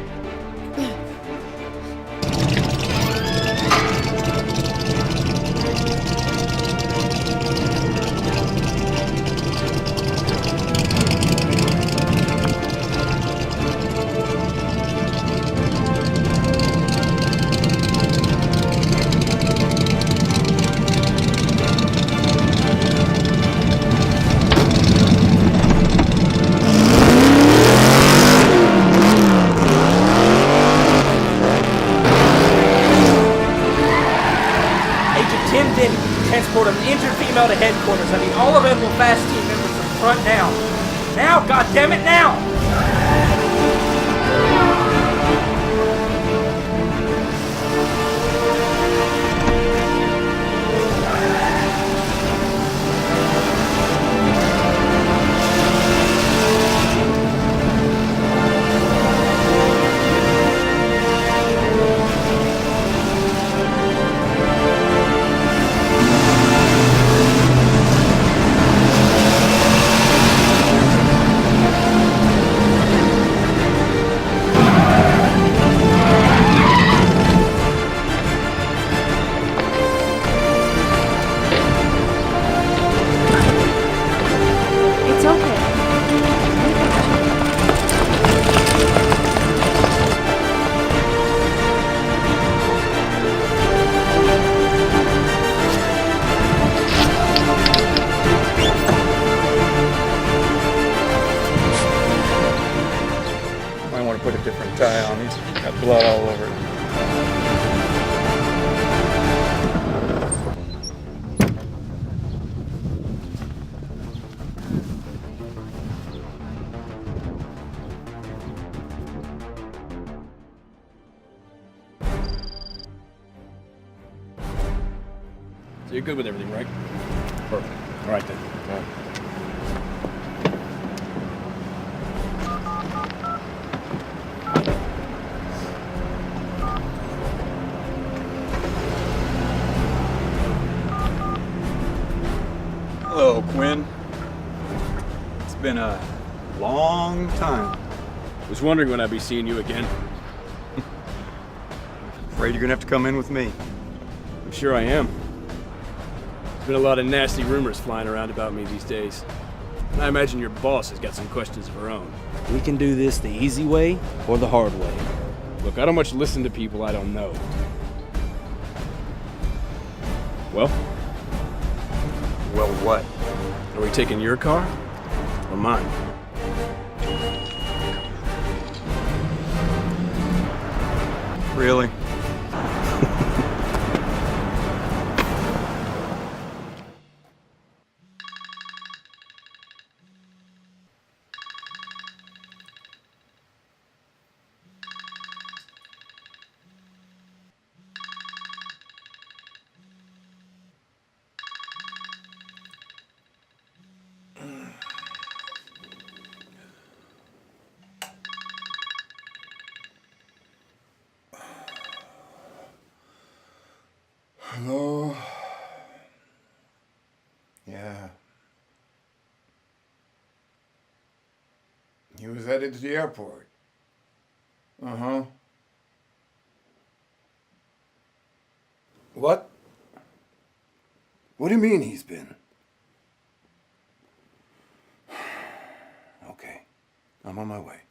Transport an injured female to headquarters. I need all available fast team members from the front now. Now, goddammit, now! Put a different tie on. He's got blood all over it. So you're good with everything, right? Perfect. All right then. All right. Hello, Quinn. It's been a long time. Was wondering when I'd be seeing you again. Afraid you're gonna have to come in with me. I'm sure I am. There's been a lot of nasty rumors flying around about me these days. And I imagine your boss has got some questions of her own. We can do this the easy way or the hard way. Look, I don't much listen to people I don't know. Well? Well, what? Are we taking your car or mine? Really? Hello? Yeah. He was headed to the airport. Uh-huh. What? What do you mean he's been? Okay. I'm on my way.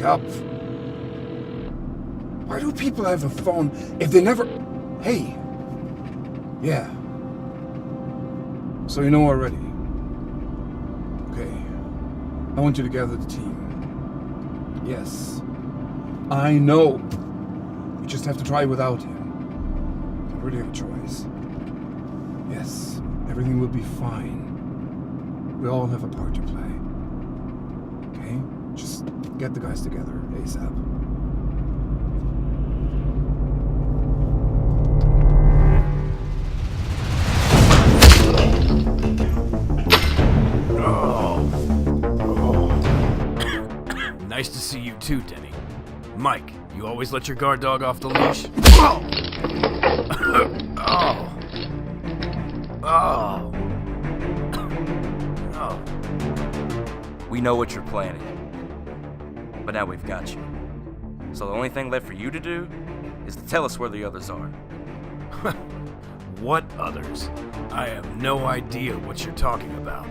wake up. Why do people have a phone if they never... Hey. Yeah. So you know already. Okay. I want you to gather the team. Yes. I know. You just have to try without him. You really have a choice. Yes. Everything will be fine. We all have a part to play. Okay? Just get the guys together ASAP. Nice to see you too, Denny. Mike, you always let your guard dog off the leash? We know what you're planning, but now we've got you. So the only thing left for you to do is to tell us where the others are. What others? I have no idea what you're talking about.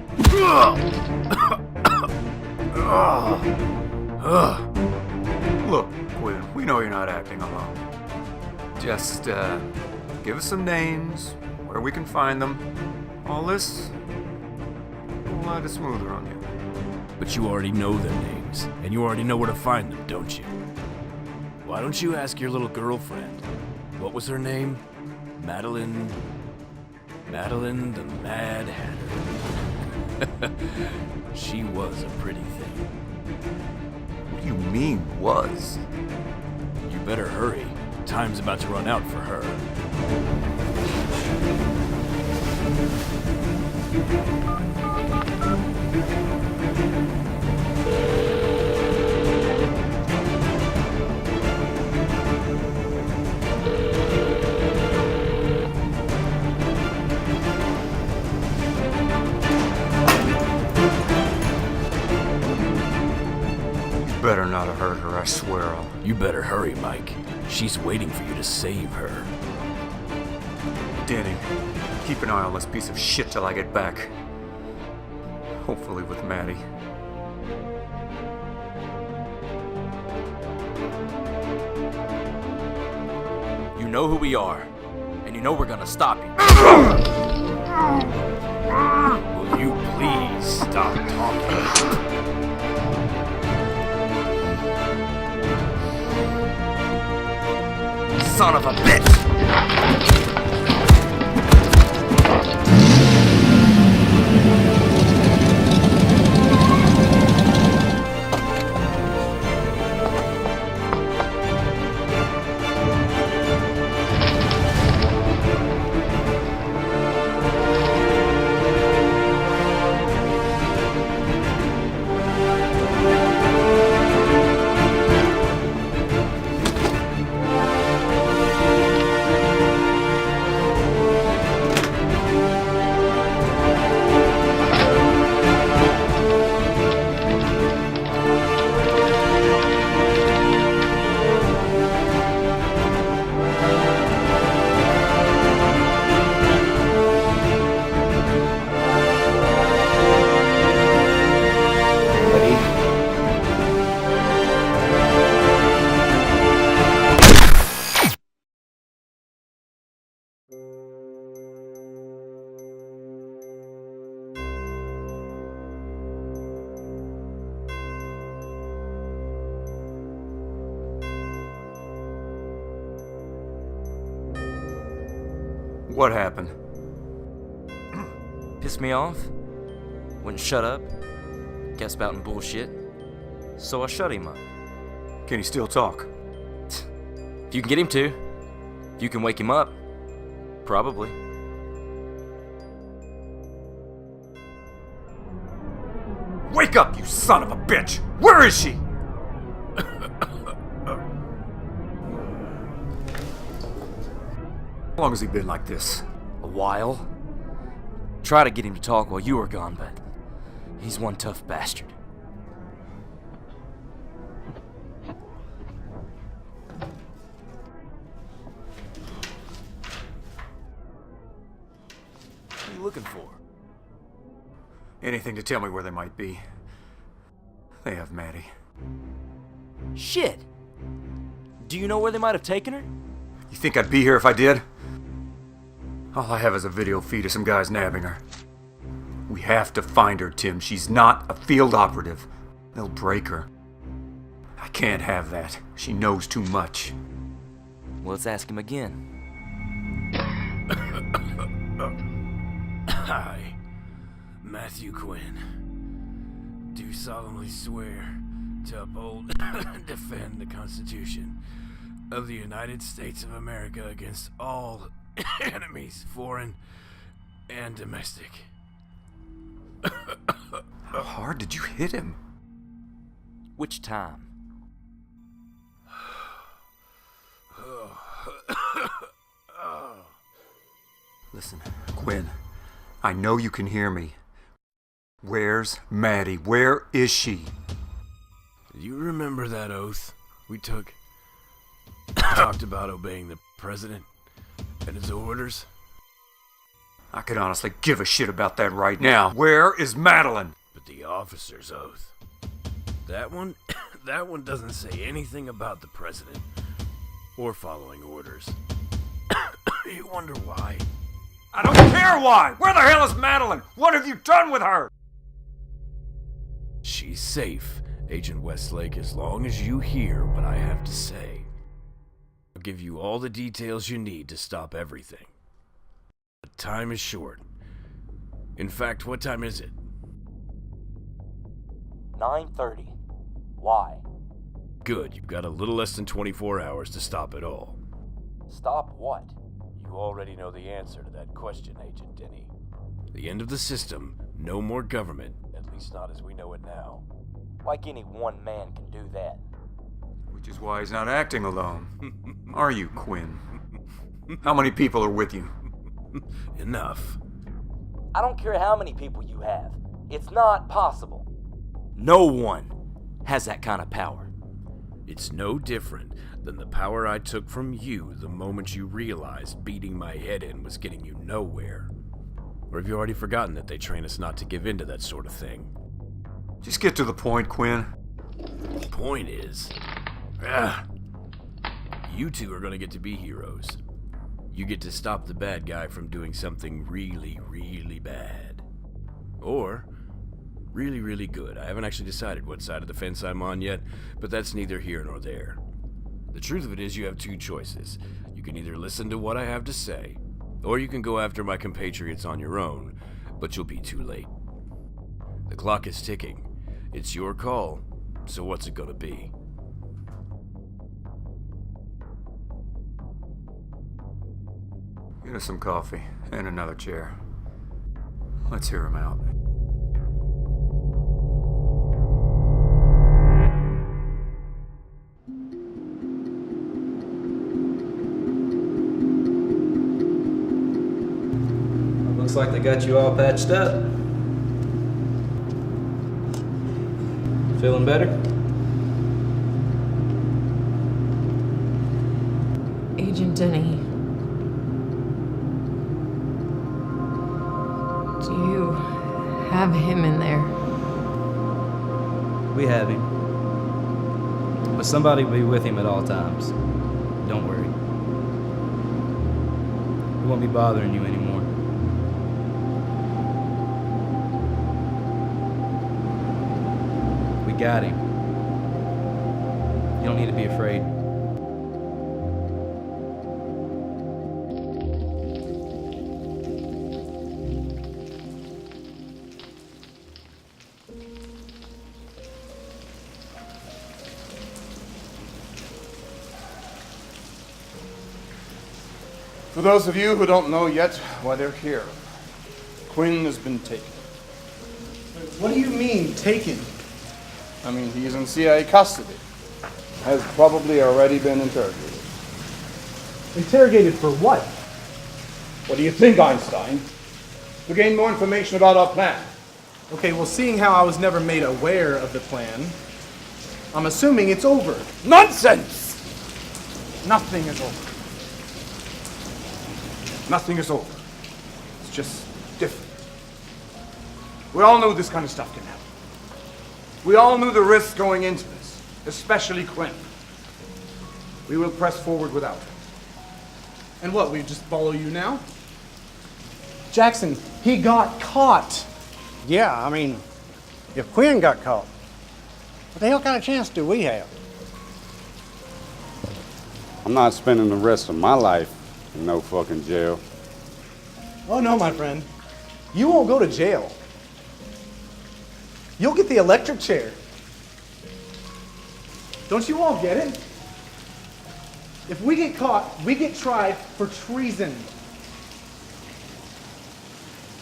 Look, Quinn, we know you're not acting alone. Just, give us some names, where we can find them. All this, a lot smoother on you. But you already know their names, and you already know where to find them, don't you? Why don't you ask your little girlfriend? What was her name? Madeline the Mad Hatter. She was a pretty thing. What do you mean, was? You better hurry. Time's about to run out for her. Better not have hurt her, I swear I'll... You better hurry, Mike. She's waiting for you to save her. Danny, keep an eye on this piece of shit till I get back. Hopefully with Maddie. You know who we are, and you know we're gonna stop you. Will you please stop talking? Son of a bitch! What happened? Pissed me off, wouldn't shut up, kept spouting bullshit, so I shut him up. Can he still talk? If you can get him to, if you can wake him up, probably. Wake up, you son of a bitch! Where is she? How long has he been like this? A while. Try to get him to talk while you were gone, but he's one tough bastard. What are you looking for? Anything to tell me where they might be. They have Maddie. Shit! Do you know where they might have taken her? You think I'd be here if I did? All I have is a video feed of some guys nabbing her. We have to find her, Tim. She's not a field operative. They'll break her. I can't have that. She knows too much. Well, let's ask him again. I, Matthew Quinn, do solemnly swear to uphold and defend the Constitution of the United States of America against all enemies, foreign and domestic. How hard did you hit him? Which time? Listen, Quinn, I know you can hear me. Where's Maddie? Where is she? You remember that oath we took? Talked about obeying the president and his orders? I could honestly give a shit about that right now. Where is Madeline? But the officer's oath. That one doesn't say anything about the president or following orders. You wonder why? I don't care why! Where the hell is Madeline? What have you done with her? She's safe, Agent Westlake, as long as you hear what I have to say. I'll give you all the details you need to stop everything. But time is short. In fact, what time is it? 9:30. Why? Good, you've got a little less than 24 hours to stop it all. Stop what? You already know the answer to that question, Agent Denny. The end of the system, no more government, at least not as we know it now. Like any one man can do that. Which is why he's not acting alone. Are you, Quinn? How many people are with you? Enough. I don't care how many people you have. It's not possible. No one has that kind of power. It's no different than the power I took from you the moment you realized beating my head in was getting you nowhere. Or have you already forgotten that they train us not to give in to that sort of thing? Just get to the point, Quinn. The point is, you two are going to get to be heroes. You get to stop the bad guy from doing something really, really bad. Or really, really good. I haven't actually decided what side of the fence I'm on yet, but that's neither here nor there. The truth of it is you have two choices. You can either listen to what I have to say, or you can go after my compatriots on your own, but you'll be too late. The clock is ticking. It's your call, so what's it gonna be? Get us some coffee and another chair. Let's hear him out. Looks like they got you all patched up. Feeling better? Agent Denny. Do you have him in there? We have him. But somebody will be with him at all times. Don't worry. We won't be bothering you anymore. We got him. You don't need to be afraid. For those of you who don't know yet why they're here, Quinn has been taken. What do you mean, taken? I mean, he's in CIA custody. Has probably already been interrogated. Interrogated for what? What do you think, Einstein? To gain more information about our plan. Okay, well, seeing how I was never made aware of the plan, I'm assuming it's over. Nonsense! Nothing is over. Nothing is over. It's just different. We all knew this kind of stuff can happen. We all knew the risks going into this. especially Quinn. We will press forward without him. And what, we just follow you now? Jackson, he got caught. Yeah, I mean, if Quinn got caught, what the hell kind of chance do we have? I'm not spending the rest of my life in no fucking jail. Oh no, my friend. You won't go to jail. You'll get the electric chair. Don't you all get it? If we get caught, we get tried for treason.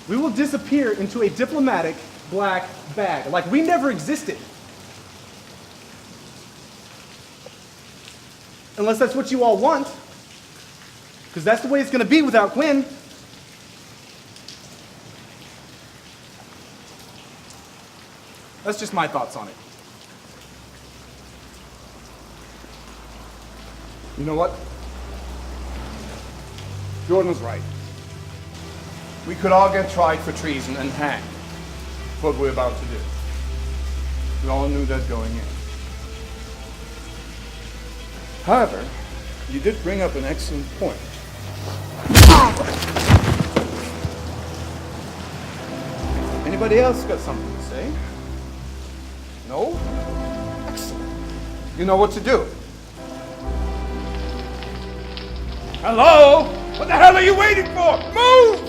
We will disappear into a diplomatic black bag, like we never existed. Unless that's what you all want. Because that's the way it's going to be without Quinn. That's just my thoughts on it. You know what? Jordan was right. We could all get tried for treason and hanged. What we're about to do. We all knew that going in. However, you did bring up an excellent point. Anybody else got something to say? No? Excellent. You know what to do. Hello? What the hell are you waiting for? Move!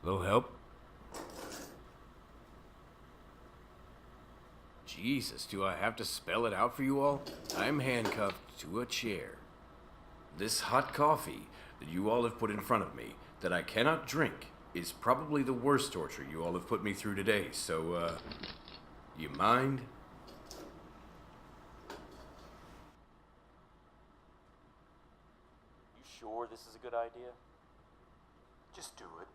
Little help? Jesus, do I have to spell it out for you all? I'm handcuffed to a chair. This hot coffee that you all have put in front of me that I cannot drink is probably the worst torture you all have put me through today, so, you mind? You sure this is a good idea? Just do it.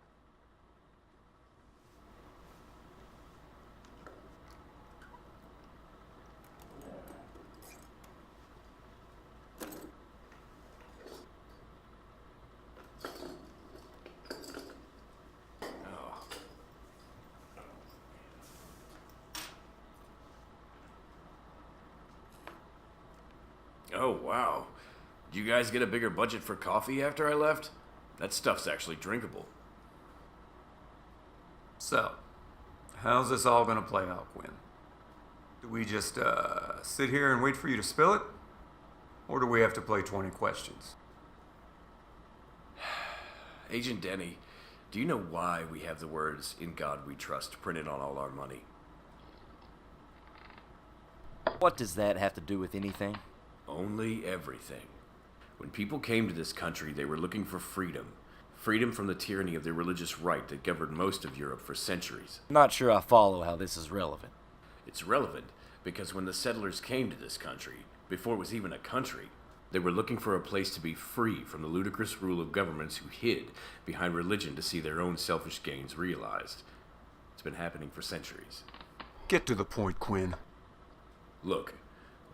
Oh, wow. Did you guys get a bigger budget for coffee after I left? That stuff's actually drinkable. So, how's this all gonna play out, Quinn? Do we just sit here and wait for you to spill it? Or do we have to play 20 questions? Agent Denny, do you know why we have the words "In God We Trust" printed on all our money? What does that have to do with anything? Only everything. When people came to this country, they were looking for freedom. Freedom from the tyranny of the religious right that governed most of Europe for centuries. Not sure I follow how this is relevant. It's relevant because when the settlers came to this country, before it was even a country, they were looking for a place to be free from the ludicrous rule of governments who hid behind religion to see their own selfish gains realized. It's been happening for centuries. Get to the point, Quinn. Look,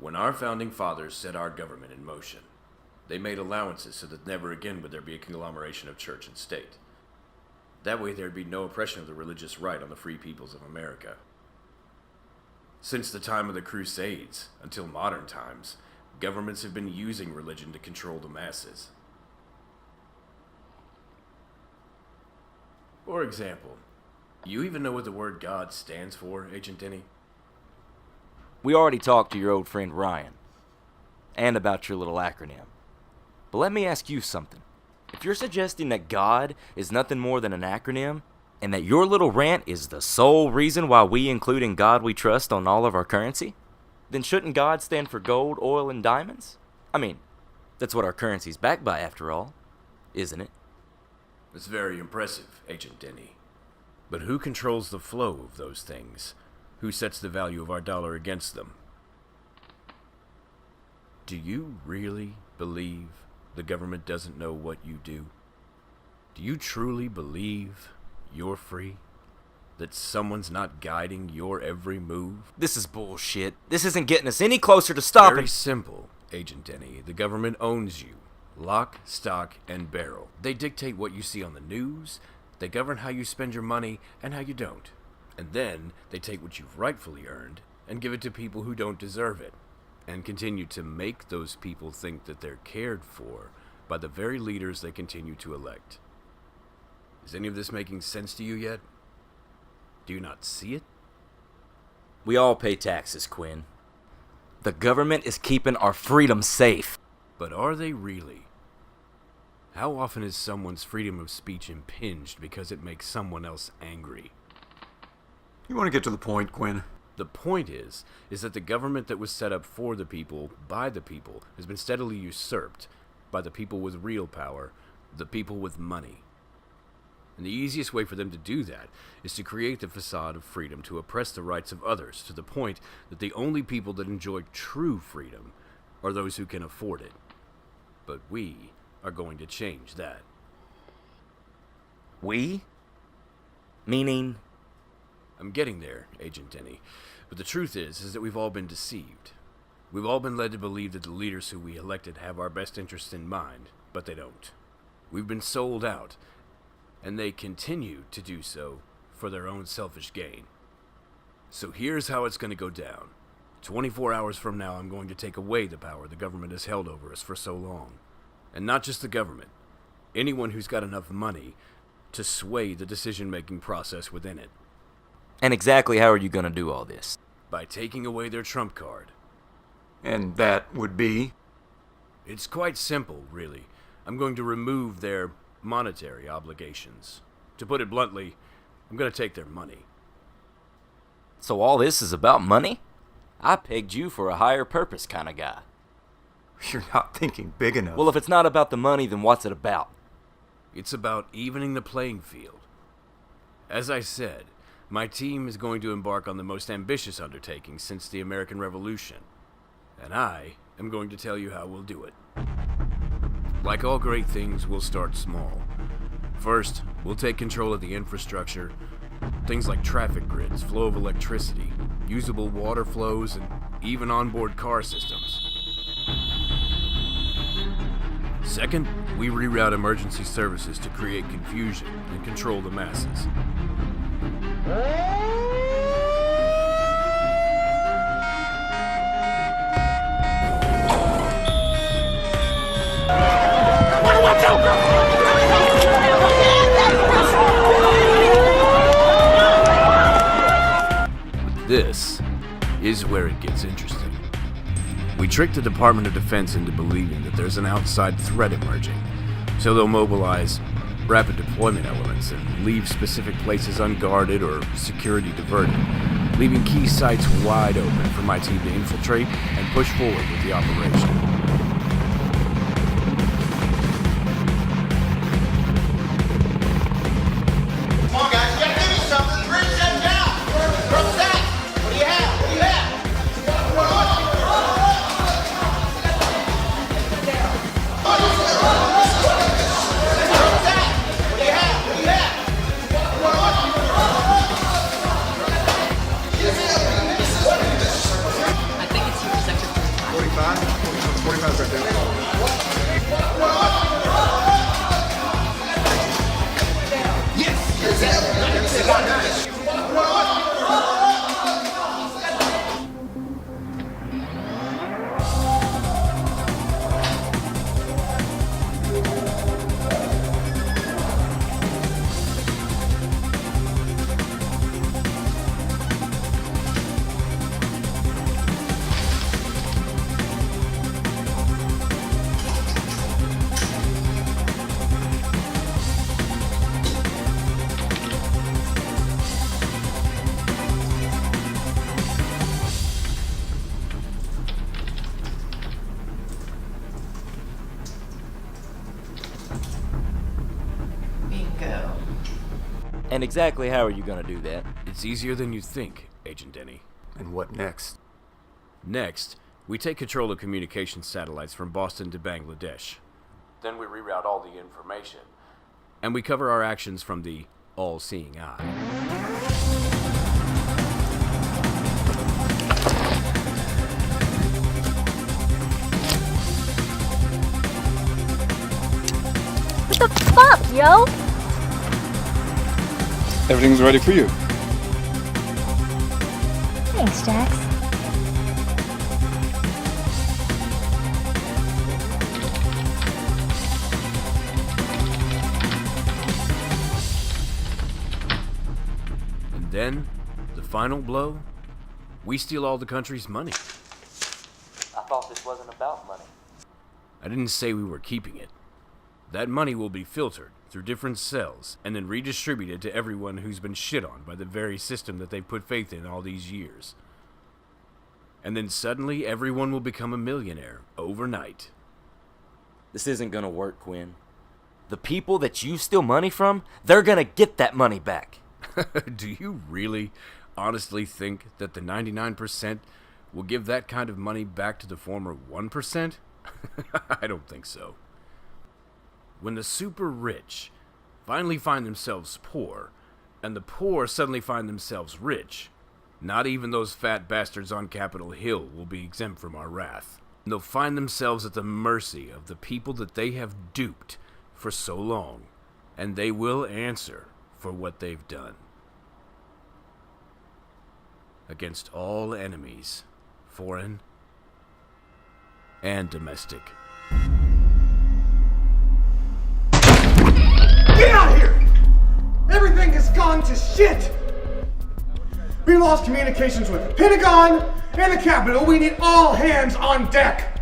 when our founding fathers set our government in motion, they made allowances so that never again would there be a conglomeration of church and state. That way there'd be no oppression of the religious right on the free peoples of America. Since the time of the Crusades, until modern times, governments have been using religion to control the masses. For example, you even know what the word God stands for, Agent Denny? We already talked to your old friend Ryan, and about your little acronym. But let me ask you something. If you're suggesting that God is nothing more than an acronym, and that your little rant is the sole reason why we include in God we trust on all of our currency, then shouldn't God stand for gold, oil, and diamonds? I mean, that's what our currency's backed by after all, isn't it? It's very impressive, Agent Denny. But who controls the flow of those things? Who sets the value of our dollar against them? Do you really believe the government doesn't know what you do? Do you truly believe you're free? That someone's not guiding your every move? This is bullshit. This isn't getting us any closer to stopping. Very simple, Agent Denny. The government owns you. Lock, stock, and barrel. They dictate what you see on the news. They govern how you spend your money and how you don't. And then they take what you've rightfully earned and give it to people who don't deserve it. And continue to make those people think that they're cared for by the very leaders they continue to elect. Is any of this making sense to you yet? Do you not see it? We all pay taxes, Quinn. The government is keeping our freedom safe. But are they really? How often is someone's freedom of speech impinged because it makes someone else angry? You want to get to the point, Quinn? The point is that the government that was set up for the people, by the people, has been steadily usurped by the people with real power, the people with money. And the easiest way for them to do that is to create the facade of freedom to oppress the rights of others to the point that the only people that enjoy true freedom are those who can afford it. But we are going to change that. We? Meaning? I'm getting there, Agent Denny. But the truth is that we've all been deceived. We've all been led to believe that the leaders who we elected have our best interests in mind, but they don't. We've been sold out, and they continue to do so for their own selfish gain. So here's how it's going to go down. 24 hours from now, I'm going to take away the power the government has held over us for so long. And not just the government. Anyone who's got enough money to sway the decision-making process within it. And exactly how are you going to do all this? By taking away their trump card. And that would be? It's quite simple, really. I'm going to remove their monetary obligations. To put it bluntly, I'm going to take their money. So all this is about money? I pegged you for a higher purpose kind of guy. You're not thinking big enough. Well, if it's not about the money, then what's it about? It's about evening the playing field. As I said, my team is going to embark on the most ambitious undertaking since the American Revolution. And I am going to tell you how we'll do it. Like all great things, we'll start small. First, we'll take control of the infrastructure. Things like traffic grids, flow of electricity, usable water flows, and even onboard car systems. Second, we reroute emergency services to create confusion and control the masses. This is where it gets interesting. We tricked the Department of Defense into believing that there's an outside threat emerging, so they'll mobilize rapid deployment elements and leave specific places unguarded or security diverted, leaving key sites wide open for my team to infiltrate and push forward with the operation. And exactly how are you gonna do that? It's easier than you think, Agent Denny. And what next? Next, we take control of communication satellites from Boston to Bangladesh. Then we reroute all the information. And we cover our actions from the all-seeing eye. What the fuck, yo? Everything's ready for you. Thanks, Jax. And then, the final blow, we steal all the country's money. I thought this wasn't about money. I didn't say we were keeping it. That money will be filtered through different cells and then redistributed to everyone who's been shit on by the very system that they've put faith in all these years. And then suddenly everyone will become a millionaire overnight. This isn't gonna work, Quinn. The people that you steal money from, they're gonna get that money back. Do you really honestly think that the 99% will give that kind of money back to the former 1%? I don't think so. When the super rich finally find themselves poor, and the poor suddenly find themselves rich, not even those fat bastards on Capitol Hill will be exempt from our wrath. They'll find themselves at the mercy of the people that they have duped for so long, and they will answer for what they've done. Against all enemies, foreign and domestic. Get out of here! Everything has gone to shit! We lost communications with the Pentagon and the Capitol. We need all hands on deck!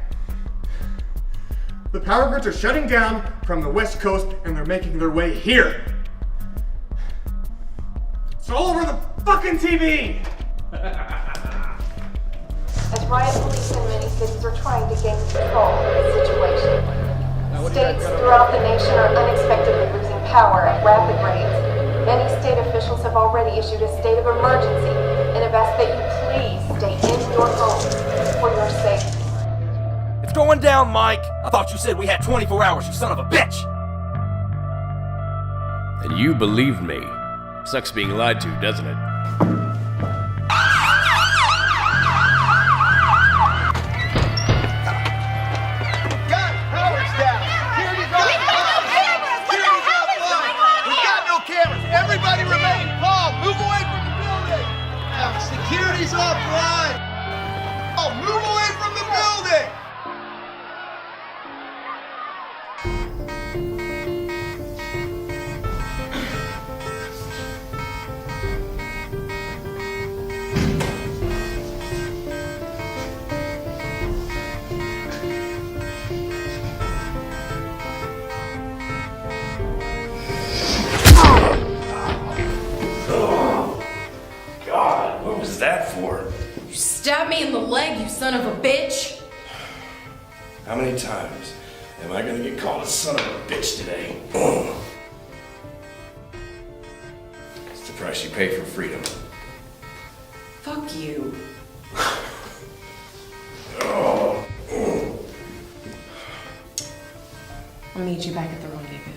The power grids are shutting down from the West Coast and they're making their way here. It's all over the fucking TV! As riot police in many cities are trying to gain control of the situation. States throughout the nation are unexpectedly losing power at rapid rates. Many state officials have already issued a state of emergency and have asked that you please stay in your homes for your safety. It's going down, Mike! I thought you said we had 24 hours, you son of a bitch! And you believed me. Sucks being lied to, doesn't it? Everybody remain calm. Move away from the building. Security's offline. Oh, move away from the building. What was that for? You stabbed me in the leg, you son of a bitch! How many times am I gonna get called a son of a bitch today? It's the price you pay for freedom. Fuck you. I'll meet you back at the rendezvous.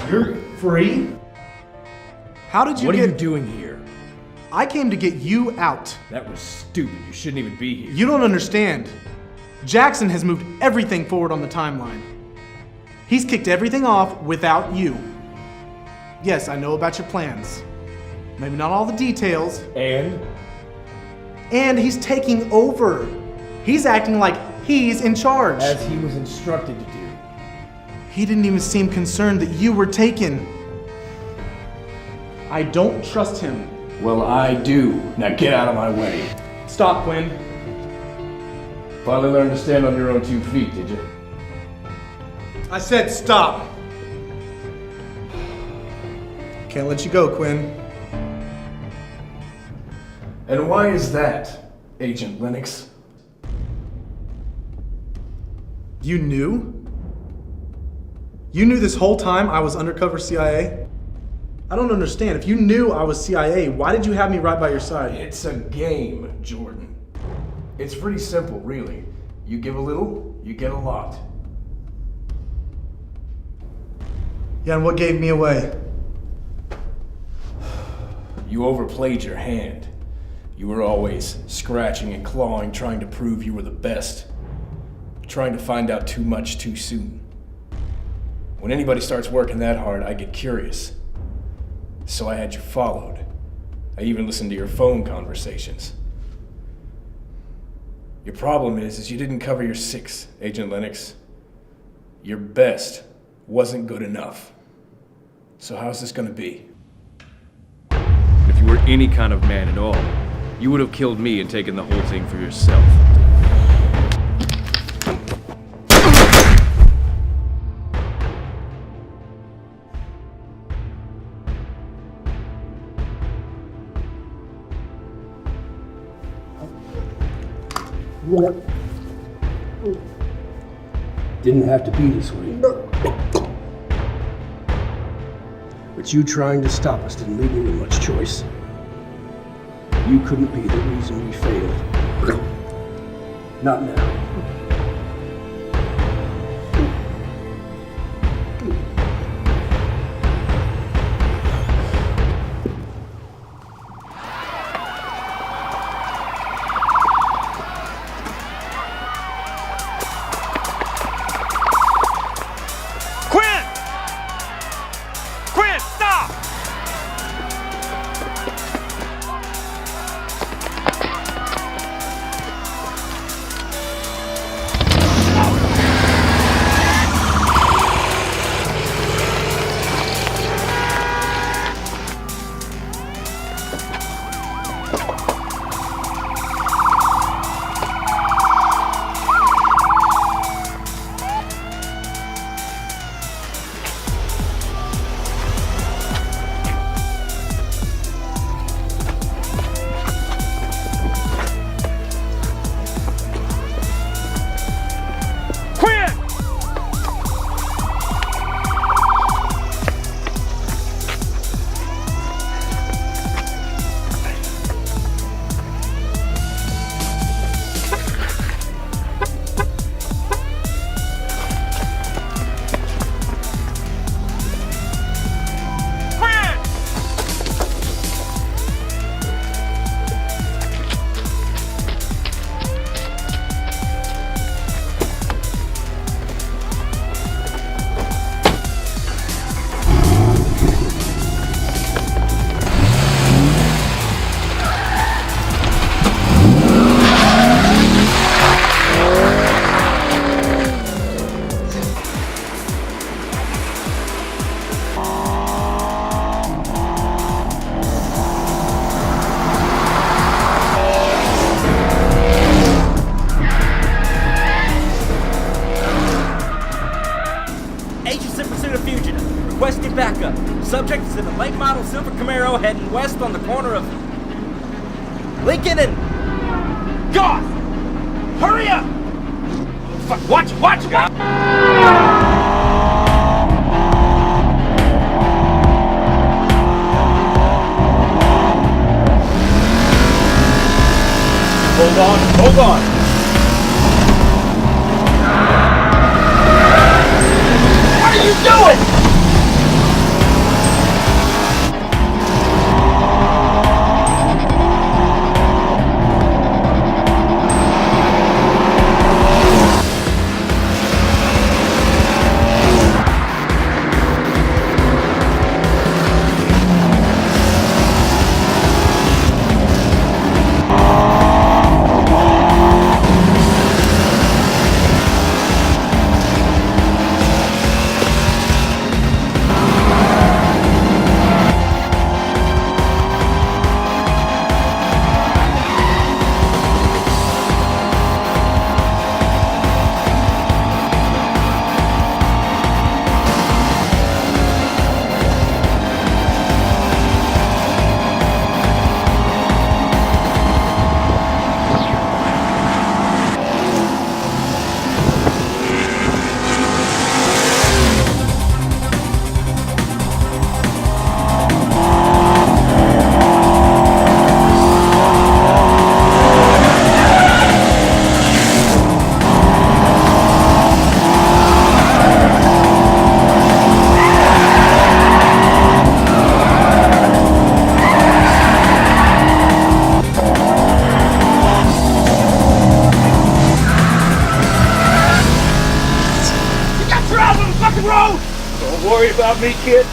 You're free? How did you What get... are you doing here? I came to get you out. That was stupid. You shouldn't even be here. You don't understand. Jackson has moved everything forward on the timeline. He's kicked everything off without you. Yes, I know about your plans. Maybe not all the details. And he's taking over. He's acting like he's in charge. as he was instructed to do. He didn't even seem concerned that you were taken. I don't trust him. Well, I do. Now get out of my way. Stop, Quinn. Finally learned to stand on your own 2 feet, did you? I said stop. Can't let you go, Quinn. And why is that, Agent Lennox? You knew? You knew this whole time I was undercover CIA? I don't understand. If you knew I was CIA, why did you have me right by your side? It's a game, Jordan. It's pretty simple, really. You give a little, you get a lot. Yeah, and what gave me away? You overplayed your hand. You were always scratching and clawing, trying to prove you were the best. Trying to find out too much too soon. When anybody starts working that hard, I get curious. So I had you followed. I even listened to your phone conversations. Your problem is you didn't cover your 6, Agent Lennox. Your best wasn't good enough. So how's this gonna be? If you were any kind of man at all, you would have killed me and taken the whole thing for yourself. Didn't have to be this way. But you trying to stop us didn't leave me with much choice. You couldn't be the reason we failed. Not now. Quinn, stop! Requesting backup. Subject is in a late model silver Camaro heading west on the corner of Lincoln and Goth. Hurry up! Fuck, watch, guy! Hold on. What are you doing? Worried about me, kid?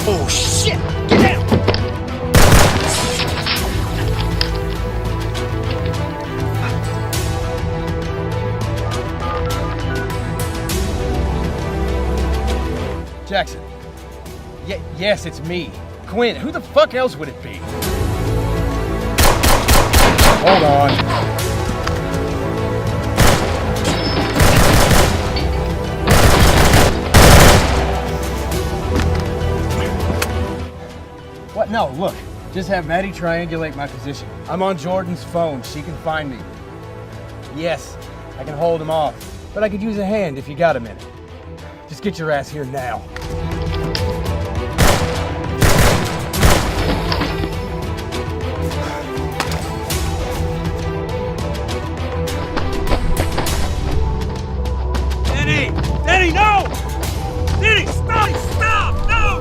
Oh shit! Get down! Jackson. Yes, it's me. Quinn, who the fuck else would it be? Hold on. What? No, look. Just have Maddie triangulate my position. I'm on Jordan's phone. She can find me. Yes, I can hold him off. But I could use a hand if you got a minute. Just get your ass here now. Denny! Denny, no! Denny, stop! Stop! No!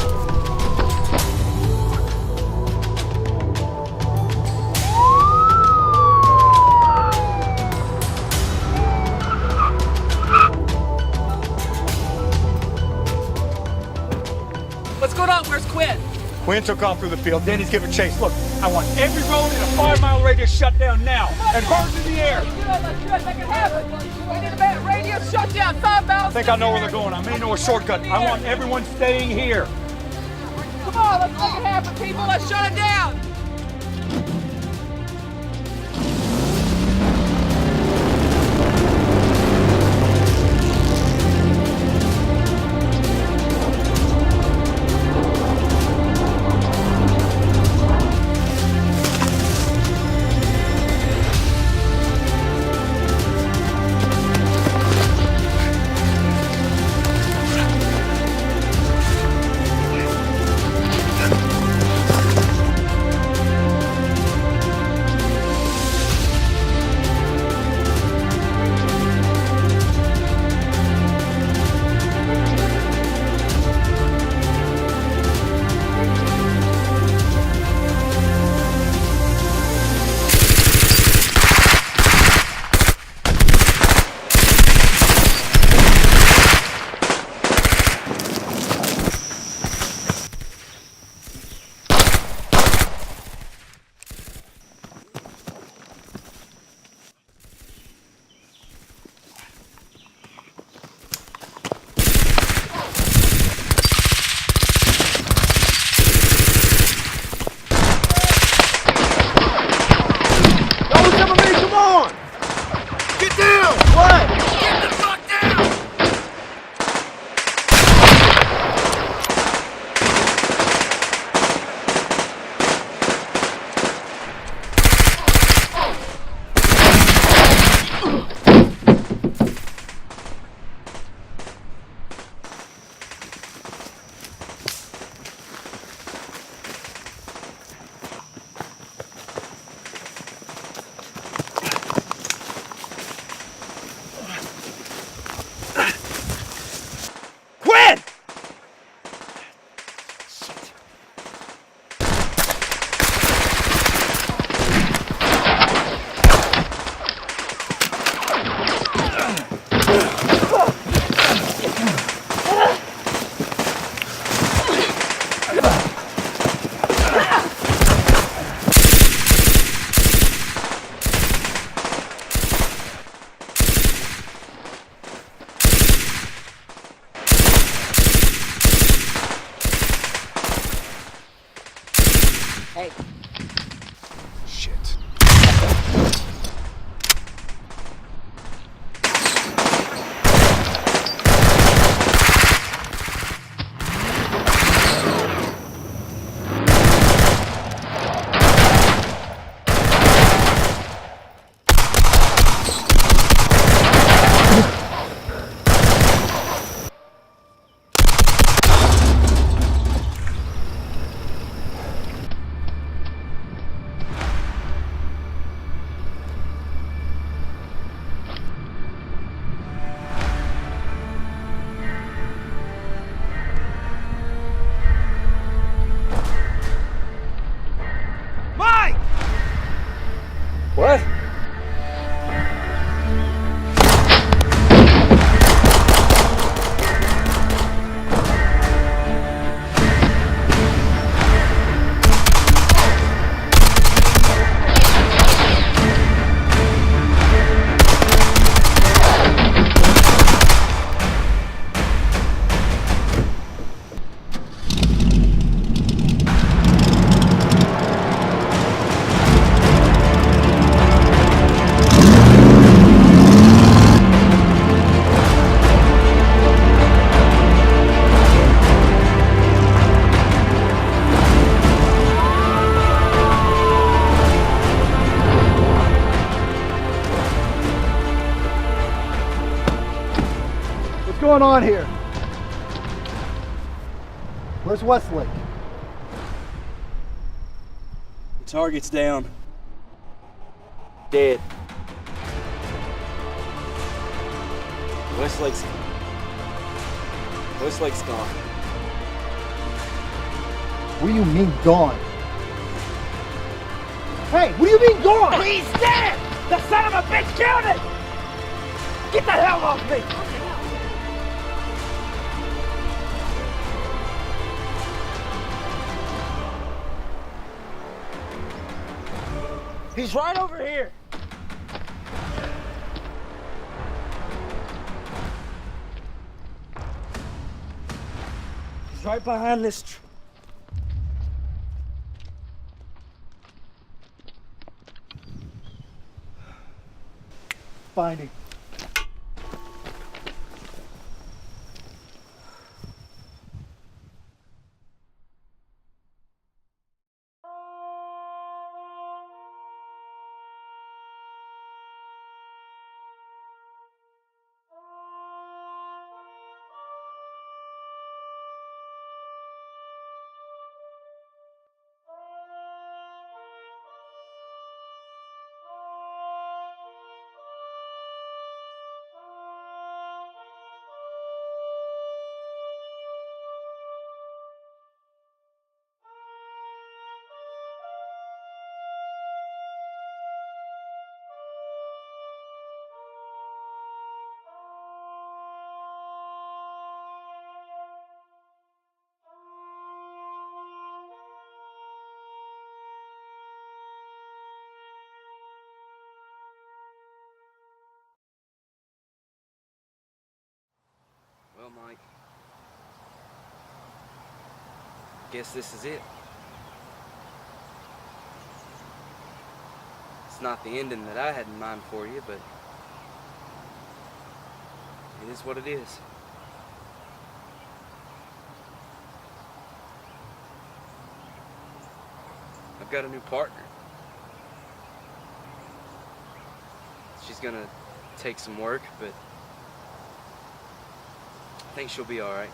What's going on? Where's Quinn? Quinn took off through the field. Denny's giving chase. Look, I want every road in a 5-mile radius shut down now. And birds in the air. Let's do it. Make it happen. We need a radius shut down. 5 miles. I think I know where they're going. I may know a shortcut. I want everyone staying here. Come on, let's make it happen, people. Let's shut it down. Hey. Shit. going on here? Where's Westlake? The target's down. Dead. Westlake's gone. What do you mean gone? Hey, what do you mean gone? He's dead! The son of a bitch killed him! Get the hell off me! He's right over here. He's right behind this Find him. Well, Mike, guess this is it. It's not the ending that I had in mind for you, but it is what it is. I've got a new partner. She's gonna take some work, but I think she'll be all right.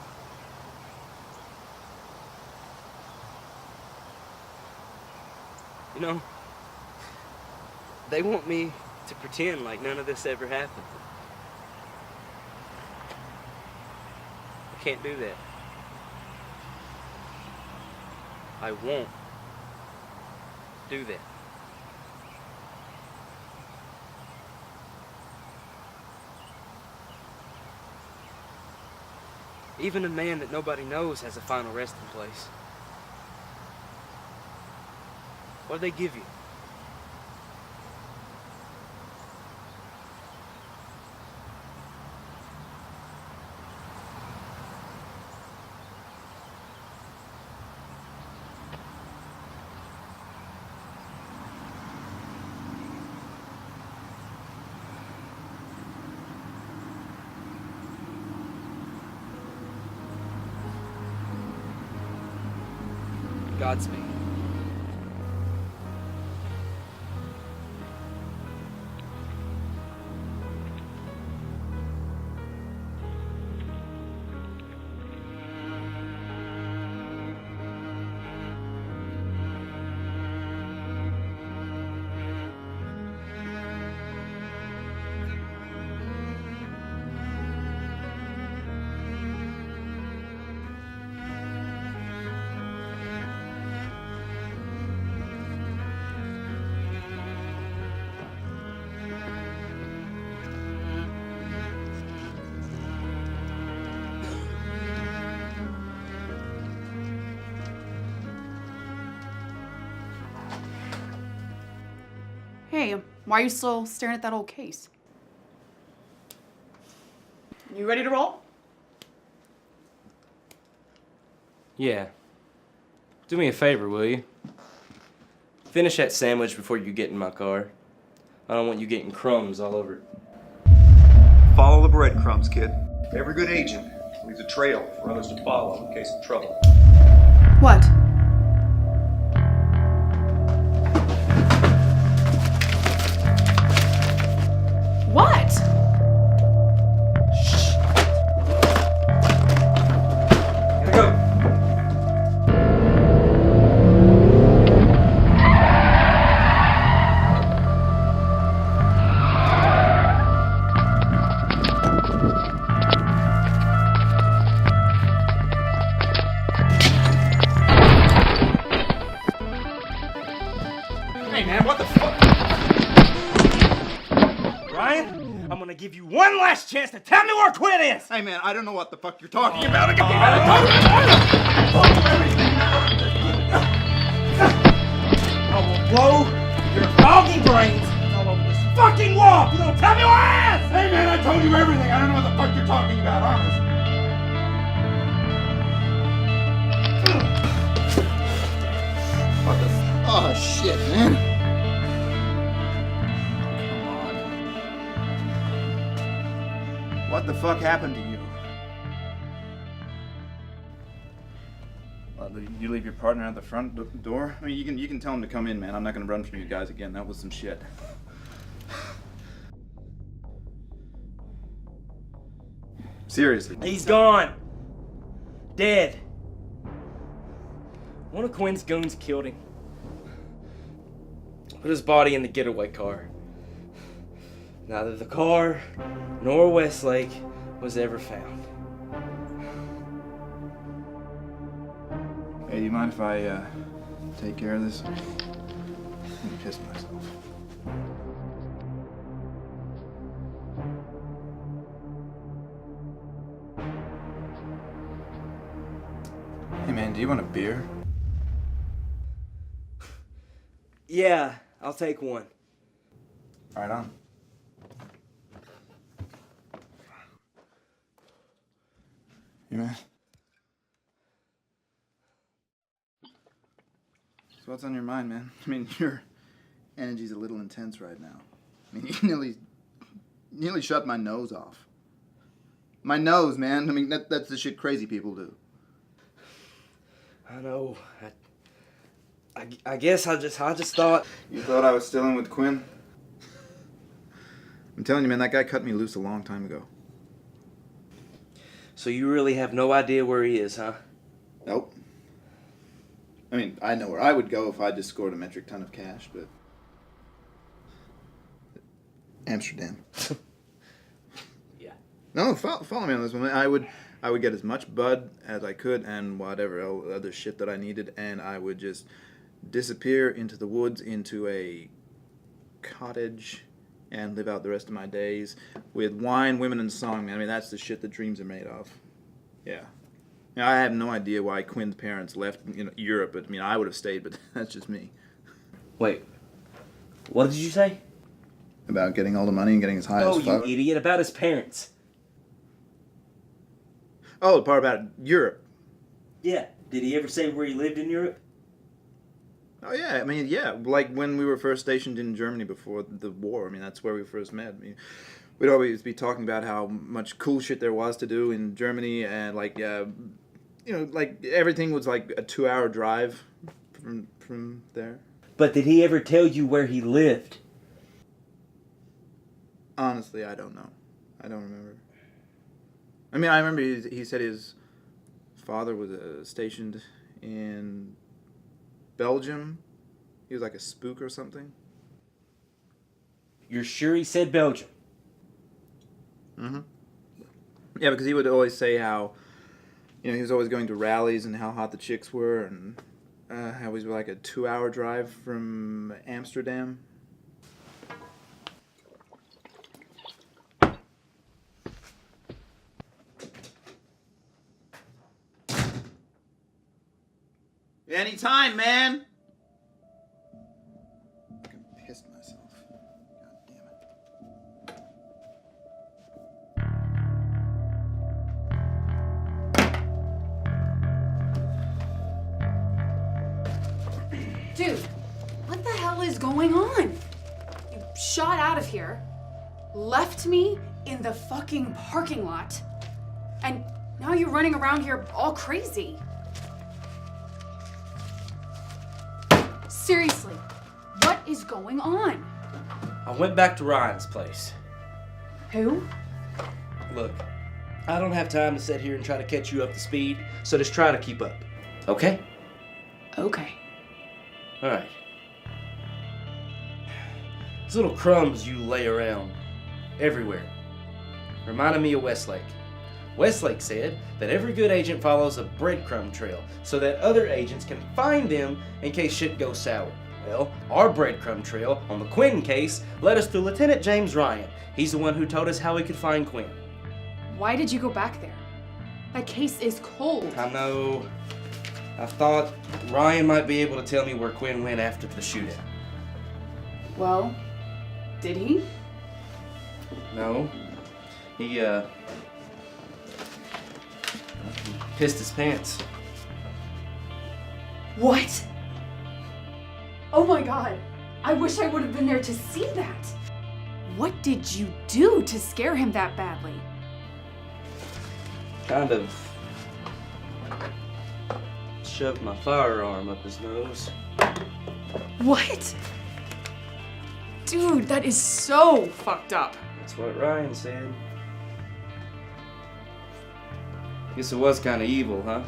You know, they want me to pretend like none of this ever happened. I can't do that. I won't do that. Even a man that nobody knows has a final resting place. What do they give you? Godspeed. Hey, why are you still staring at that old case? You ready to roll? Yeah. Do me a favor, will you? Finish that sandwich before you get in my car. I don't want you getting crumbs all over it. Follow the breadcrumbs, kid. Every good agent leaves a trail for others to follow in case of trouble. What? What? man, what the fuck? Ryan, I'm gonna give you one last chance to tell me where Quinn is! Hey man, I don't know what the fuck you're talking about. I will blow your doggy brains all over this fucking wall if you don't tell me where I is! Hey man, I told you everything. I don't know what the fuck you're talking about, honest. What the Oh shit, man. Come on. What the fuck happened to you? You leave your partner at the front door? I mean, you can tell him to come in, man. I'm not gonna run from you guys again. That was some shit. Seriously. He's gone. Dead. One of Quinn's goons killed him. Put his body in the getaway car. Neither the car nor Westlake was ever found. Hey, do you mind if I take care of this? I'm gonna piss myself. Hey man, do you want a beer? Yeah, I'll take one. Right on. You man? So what's on your mind, man? I mean, your energy's a little intense right now. I mean, you nearly shut my nose off. My nose, man. I mean, that's the shit crazy people do. I know. I guess I just thought... You thought I was still in with Quinn? I'm telling you, man, that guy cut me loose a long time ago. So you really have no idea where he is, huh? Nope. I mean, I know where I would go if I just scored a metric ton of cash, but... Amsterdam. Yeah. No, follow me on this one. I would get as much bud as I could and whatever other shit that I needed, and I would just disappear into the woods, into a cottage, and live out the rest of my days with wine, women, and song, man. I mean, that's the shit that dreams are made of. Yeah. Now, I have no idea why Quinn's parents left, Europe, but I mean, I would have stayed, but that's just me. Wait. What did you say? About getting all the money and getting as high Oh, as fuck. you idiot. About his parents. Oh, the part about Europe. Yeah. Did he ever say where he lived in Europe? Oh, yeah. I mean, yeah. Like when we were first stationed in Germany before the war. I mean, that's where we first met. I mean, we'd always be talking about how much cool shit there was to do in Germany, and like, like everything was like a 2-hour drive from there. But did he ever tell you where he lived? Honestly, I don't know. I don't remember. I mean, I remember he said his father was stationed in Belgium. He was like a spook or something. You're sure he said Belgium? Mm-hmm. Yeah, because he would always say how, he was always going to rallies and how hot the chicks were, and how he was like a 2-hour drive from Amsterdam. Anytime, man. I pissed myself. Dude, what the hell is going on? You shot out of here, left me in the fucking parking lot, and now you're running around here all crazy. Seriously, what is going on? I went back to Ryan's place. Who? Look, I don't have time to sit here and try to catch you up to speed, so just try to keep up. Okay? Okay. Alright. These little crumbs you lay around everywhere reminded me of Westlake. Westlake said that every good agent follows a breadcrumb trail so that other agents can find them in case shit goes sour. Well, our breadcrumb trail on the Quinn case led us to Lieutenant James Ryan. He's the one who told us how we could find Quinn. Why did you go back there? That case is cold. I know. I thought Ryan might be able to tell me where Quinn went after the shootout. Well, did he? No. He pissed his pants. What? Oh my god. I wish I would have been there to see that. What did you do to scare him that badly? Kind of shoved my firearm up his nose. What? Dude, that is so fucked up. That's what Ryan said. Guess it was kind of evil, huh?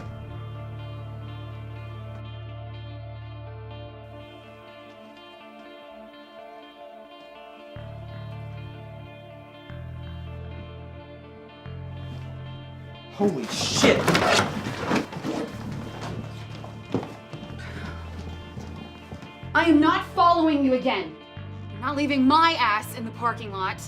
Holy shit! I am not following you again. You're not leaving my ass in the parking lot.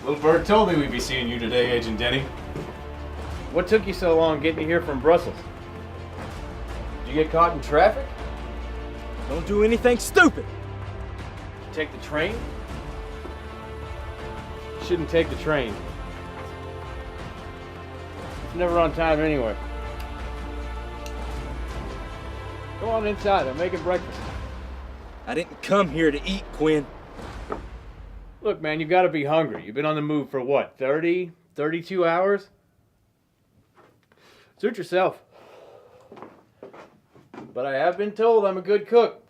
Little bird told me we'd be seeing you today, Agent Denny. What took you so long getting here from Brussels? Did you get caught in traffic? Don't do anything stupid. Take the train? You shouldn't take the train. It's never on time anyway. Go on inside, I'm making breakfast. I didn't come here to eat, Quinn. Look, man, you gotta be hungry. You've been on the move for what, 30, 32 hours? Suit yourself. But I have been told I'm a good cook.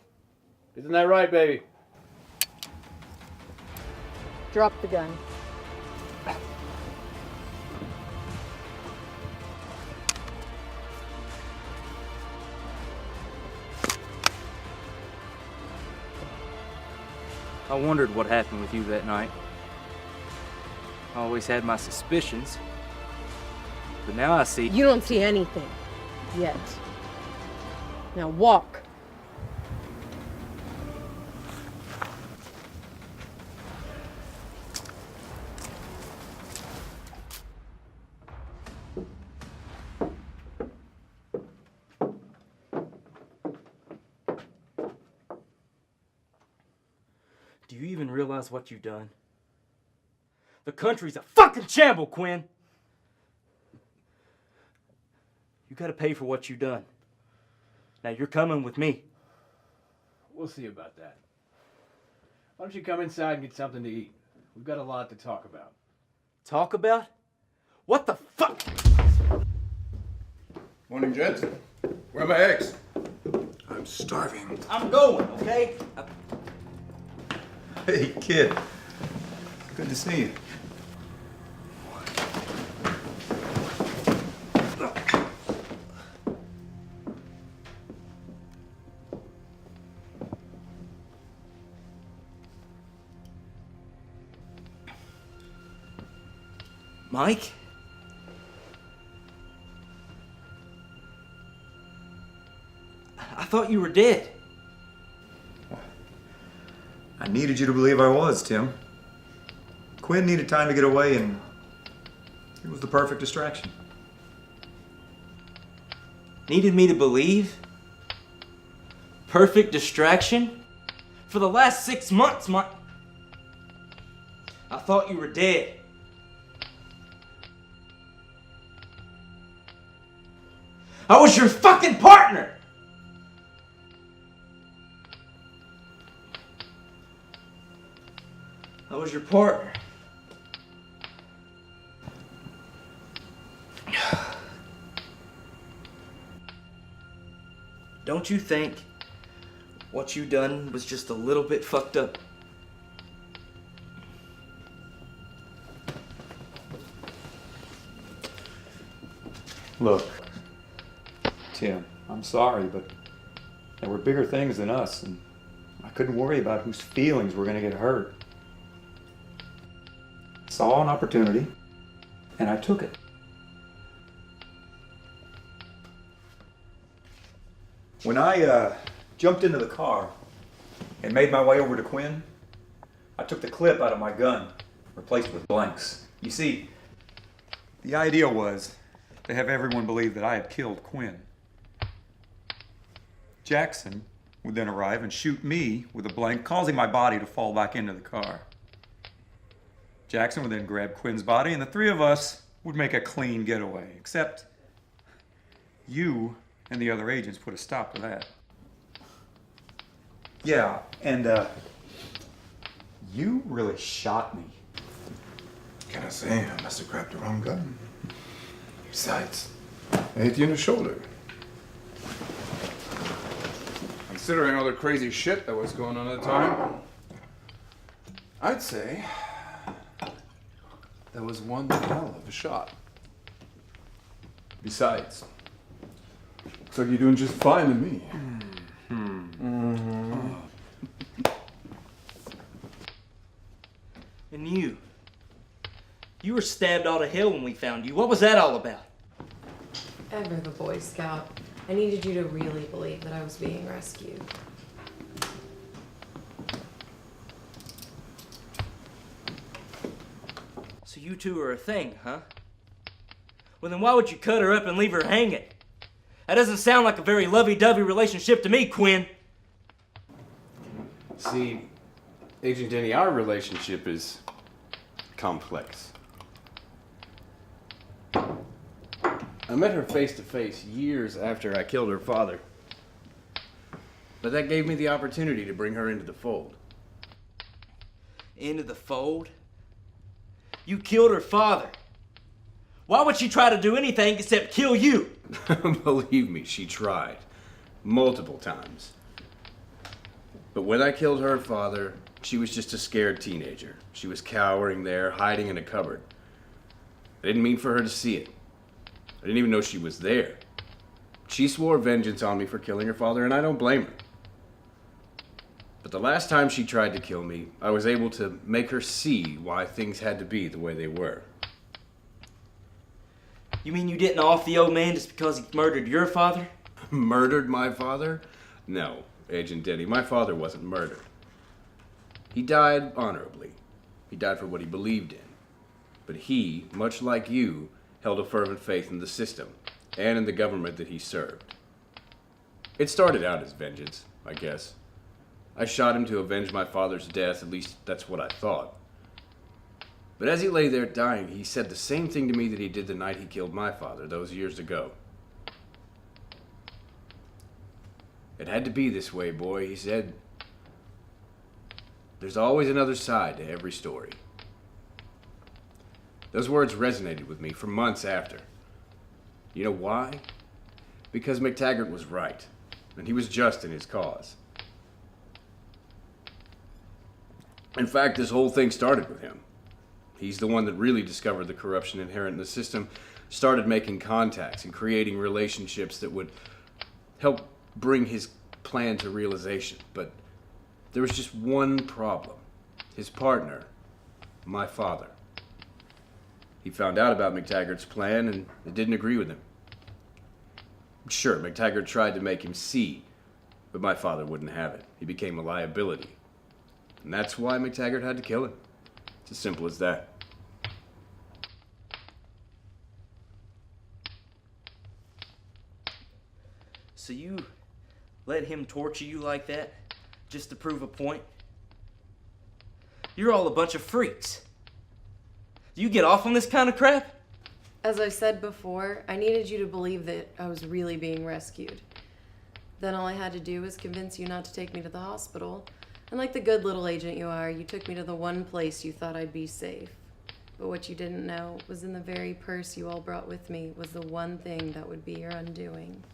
Isn't that right, baby? Drop the gun. I wondered what happened with you that night. I always had my suspicions. But now I see... You don't see anything. Yet. Now walk. Do you even realize what you've done? The country's a fucking shamble, Quinn! You gotta pay for what you've done. Now you're coming with me. We'll see about that. Why don't you come inside and get something to eat? We've got a lot to talk about. Talk about? What the fuck? Morning, gents. Where are my eggs? I'm starving. I'm going, okay? Hey, kid. Good to see you. Mike? I thought you were dead. I needed you to believe I was, Tim. Quinn needed time to get away, and it was the perfect distraction. Needed me to believe? Perfect distraction? For the last 6 months, Mike. I thought you were dead. I was your fucking partner! I was your partner. Don't you think what you done was just a little bit fucked up? Look, Tim, I'm sorry, but there were bigger things than us, and I couldn't worry about whose feelings were going to get hurt. Saw an opportunity, and I took it. When I jumped into the car and made my way over to Quinn, I took the clip out of my gun, replaced it with blanks. You see, the idea was to have everyone believe that I had killed Quinn. Jackson would then arrive and shoot me with a blank, causing my body to fall back into the car. Jackson would then grab Quinn's body, and the three of us would make a clean getaway, except you and the other agents put a stop to that. Yeah, and you really shot me. Can I say I must have grabbed the wrong gun? Besides, I hit you in the shoulder. Considering all the crazy shit that was going on at the time, I'd say that was one hell of a shot. Besides, looks like you're doing just fine to me. And you were stabbed all to hell when we found you. What was that all about? Ever the Boy Scout. I needed you to really believe that I was being rescued. So you two are a thing, huh? Well, then why would you cut her up and leave her hanging? That doesn't sound like a very lovey-dovey relationship to me, Quinn. See, Agent Denny, our relationship is complex. I met her face to face years after I killed her father. But that gave me the opportunity to bring her into the fold. Into the fold? You killed her father. Why would she try to do anything except kill you? Believe me, she tried. Multiple times. But when I killed her father, she was just a scared teenager. She was cowering there, hiding in a cupboard. I didn't mean for her to see it. I didn't even know she was there. She swore vengeance on me for killing her father, and I don't blame her. But the last time she tried to kill me, I was able to make her see why things had to be the way they were. You mean you didn't off the old man just because he murdered your father? Murdered my father? No, Agent Denny, my father wasn't murdered. He died honorably. He died for what he believed in. But he, much like you, held a fervent faith in the system and in the government that he served. It started out as vengeance, I guess. I shot him to avenge my father's death, at least that's what I thought. But as he lay there dying, he said the same thing to me that he did the night he killed my father, those years ago. It had to be this way, boy, he said. There's always another side to every story. Those words resonated with me for months after. You know why? Because McTaggart was right, and he was just in his cause. In fact, this whole thing started with him. He's the one that really discovered the corruption inherent in the system, started making contacts and creating relationships that would help bring his plan to realization. But there was just one problem. His partner, my father. He found out about McTaggart's plan and it didn't agree with him. Sure, McTaggart tried to make him see, but my father wouldn't have it. He became a liability. And that's why McTaggart had to kill him. It's as simple as that. So you let him torture you like that just to prove a point? You're all a bunch of freaks. Do you get off on this kind of crap? As I said before, I needed you to believe that I was really being rescued. Then all I had to do was convince you not to take me to the hospital. And like the good little agent you are, you took me to the one place you thought I'd be safe. But what you didn't know was in the very purse you all brought with me was the one thing that would be your undoing.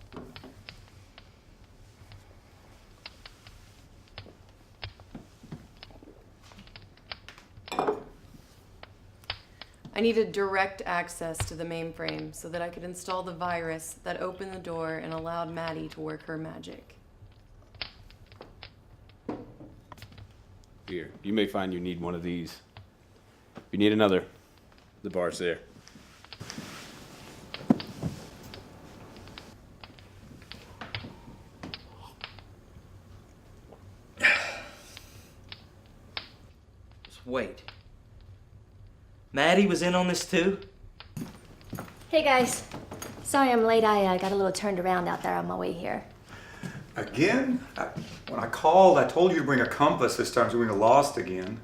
I needed direct access to the mainframe so that I could install the virus that opened the door and allowed Maddie to work her magic. Here, you may find you need one of these. If you need another, the bar's there. Just wait. Maddie was in on this too? Hey guys. Sorry I'm late. I got a little turned around out there on my way here. Again? When I called, I told you to bring a compass this time so we wouldn't have lost again.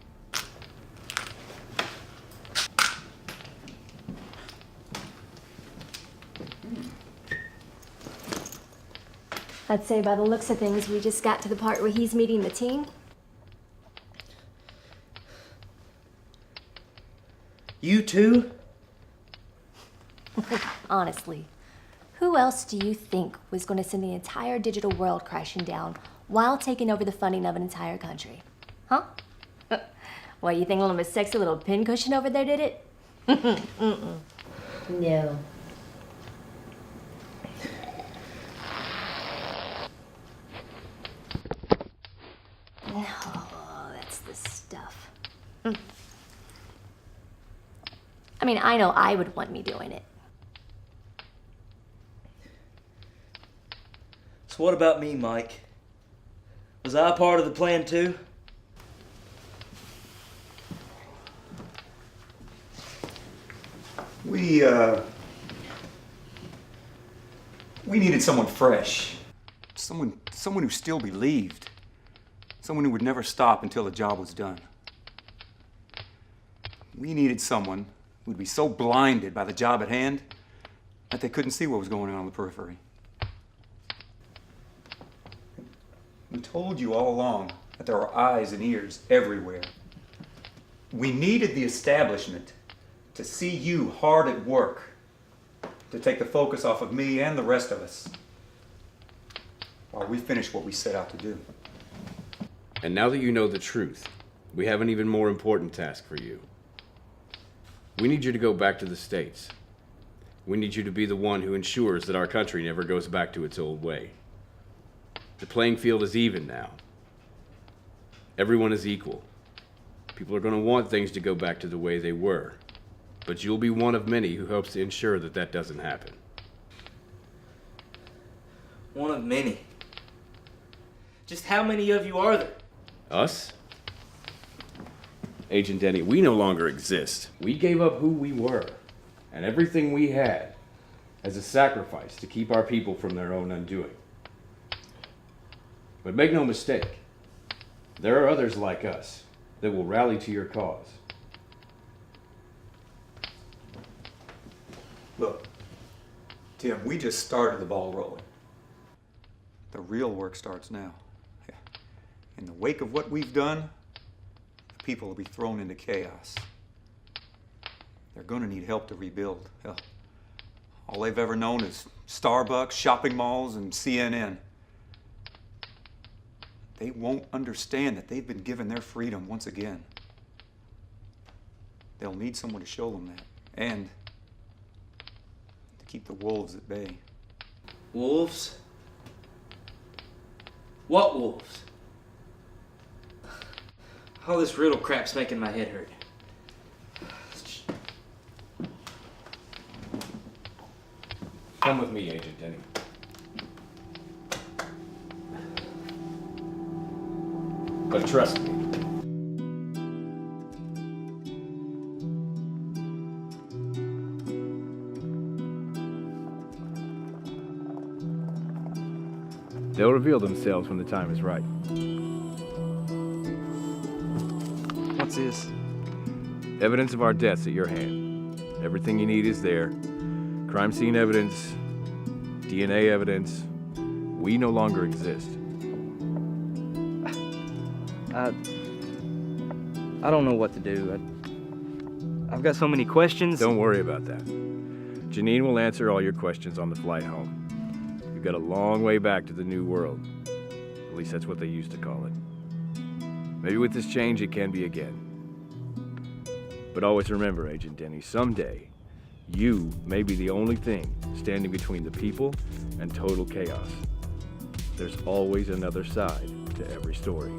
I'd say by the looks of things, we just got to the part where he's meeting the team. You too? Honestly, who else do you think was going to send the entire digital world crashing down while taking over the funding of an entire country? Huh? What, you think a little sexy little pincushion over there did it? Mm-mm. No. No, that's the stuff. I mean, I know I would want me doing it. So what about me, Mike? Was I a part of the plan too? We needed someone fresh. Someone who still believed. Someone who would never stop until the job was done. We needed someone who would be so blinded by the job at hand that they couldn't see what was going on the periphery. We told you all along that there are eyes and ears everywhere. We needed the establishment to see you hard at work, to take the focus off of me and the rest of us, while we finish what we set out to do. And now that you know the truth, we have an even more important task for you. We need you to go back to the States. We need you to be the one who ensures that our country never goes back to its old way. The playing field is even now. Everyone is equal. People are going to want things to go back to the way they were. But you'll be one of many who hopes to ensure that that doesn't happen. One of many. Just how many of you are there? Us? Agent Denny, we no longer exist. We gave up who we were and everything we had as a sacrifice to keep our people from their own undoing. But make no mistake, there are others like us that will rally to your cause. Look, Tim, we just started the ball rolling. The real work starts now. In the wake of what we've done, the people will be thrown into chaos. They're going to need help to rebuild. Hell, all they've ever known is Starbucks, shopping malls, and CNN. They won't understand that they've been given their freedom once again. They'll need someone to show them that. And to keep the wolves at bay. Wolves? What wolves? All this riddle crap's making my head hurt. Come with me, Agent Denny. But trust me. They'll reveal themselves when the time is right. What's this? Evidence of our deaths at your hand. Everything you need is there. Crime scene evidence, DNA evidence. We no longer exist. I don't know what to do. I've got so many questions. Don't worry about that. Janine will answer all your questions on the flight home. You've got a long way back to the new world. At least that's what they used to call it. Maybe with this change it can be again. But always remember, Agent Denny, someday you may be the only thing standing between the people and total chaos. There's always another side to every story.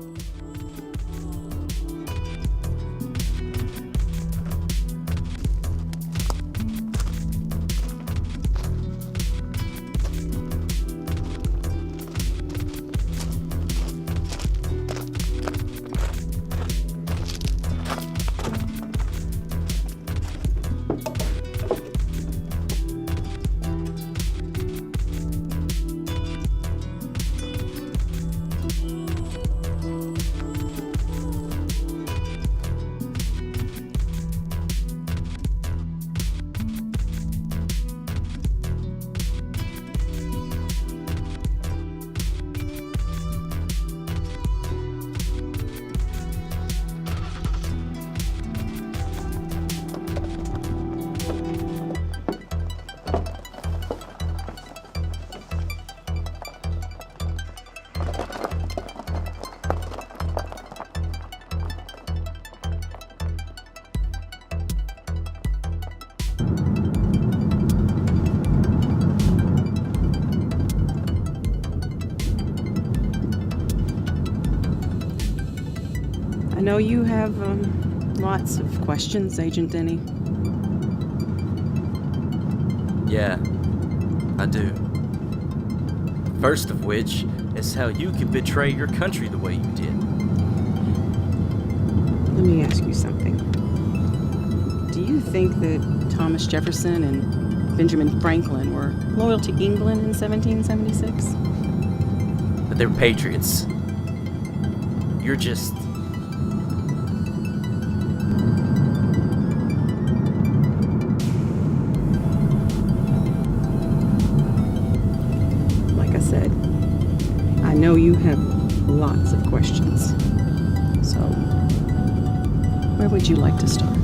I know you have lots of questions, Agent Denny. Yeah, I do. First of which is how you could betray your country the way you did. Let me ask you something. Do you think that Thomas Jefferson and Benjamin Franklin were loyal to England in 1776? But they're patriots. You're just... Like I said, I know you have lots of questions. So, where would you like to start?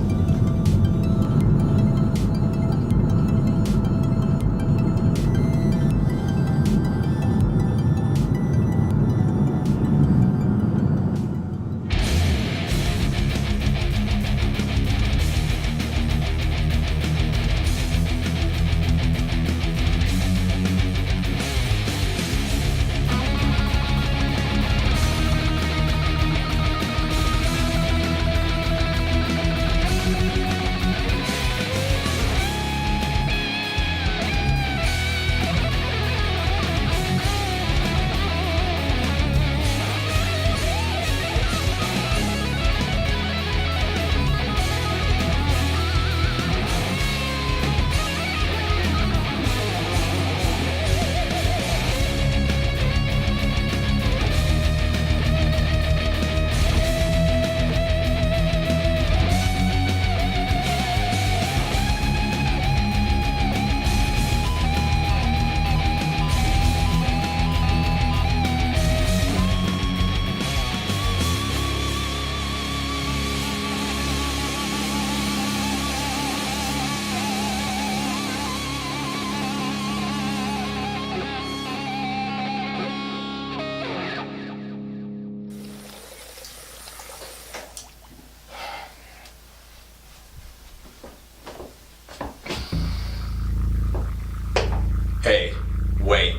Hey, wait.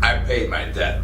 I paid my debt.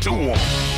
to him.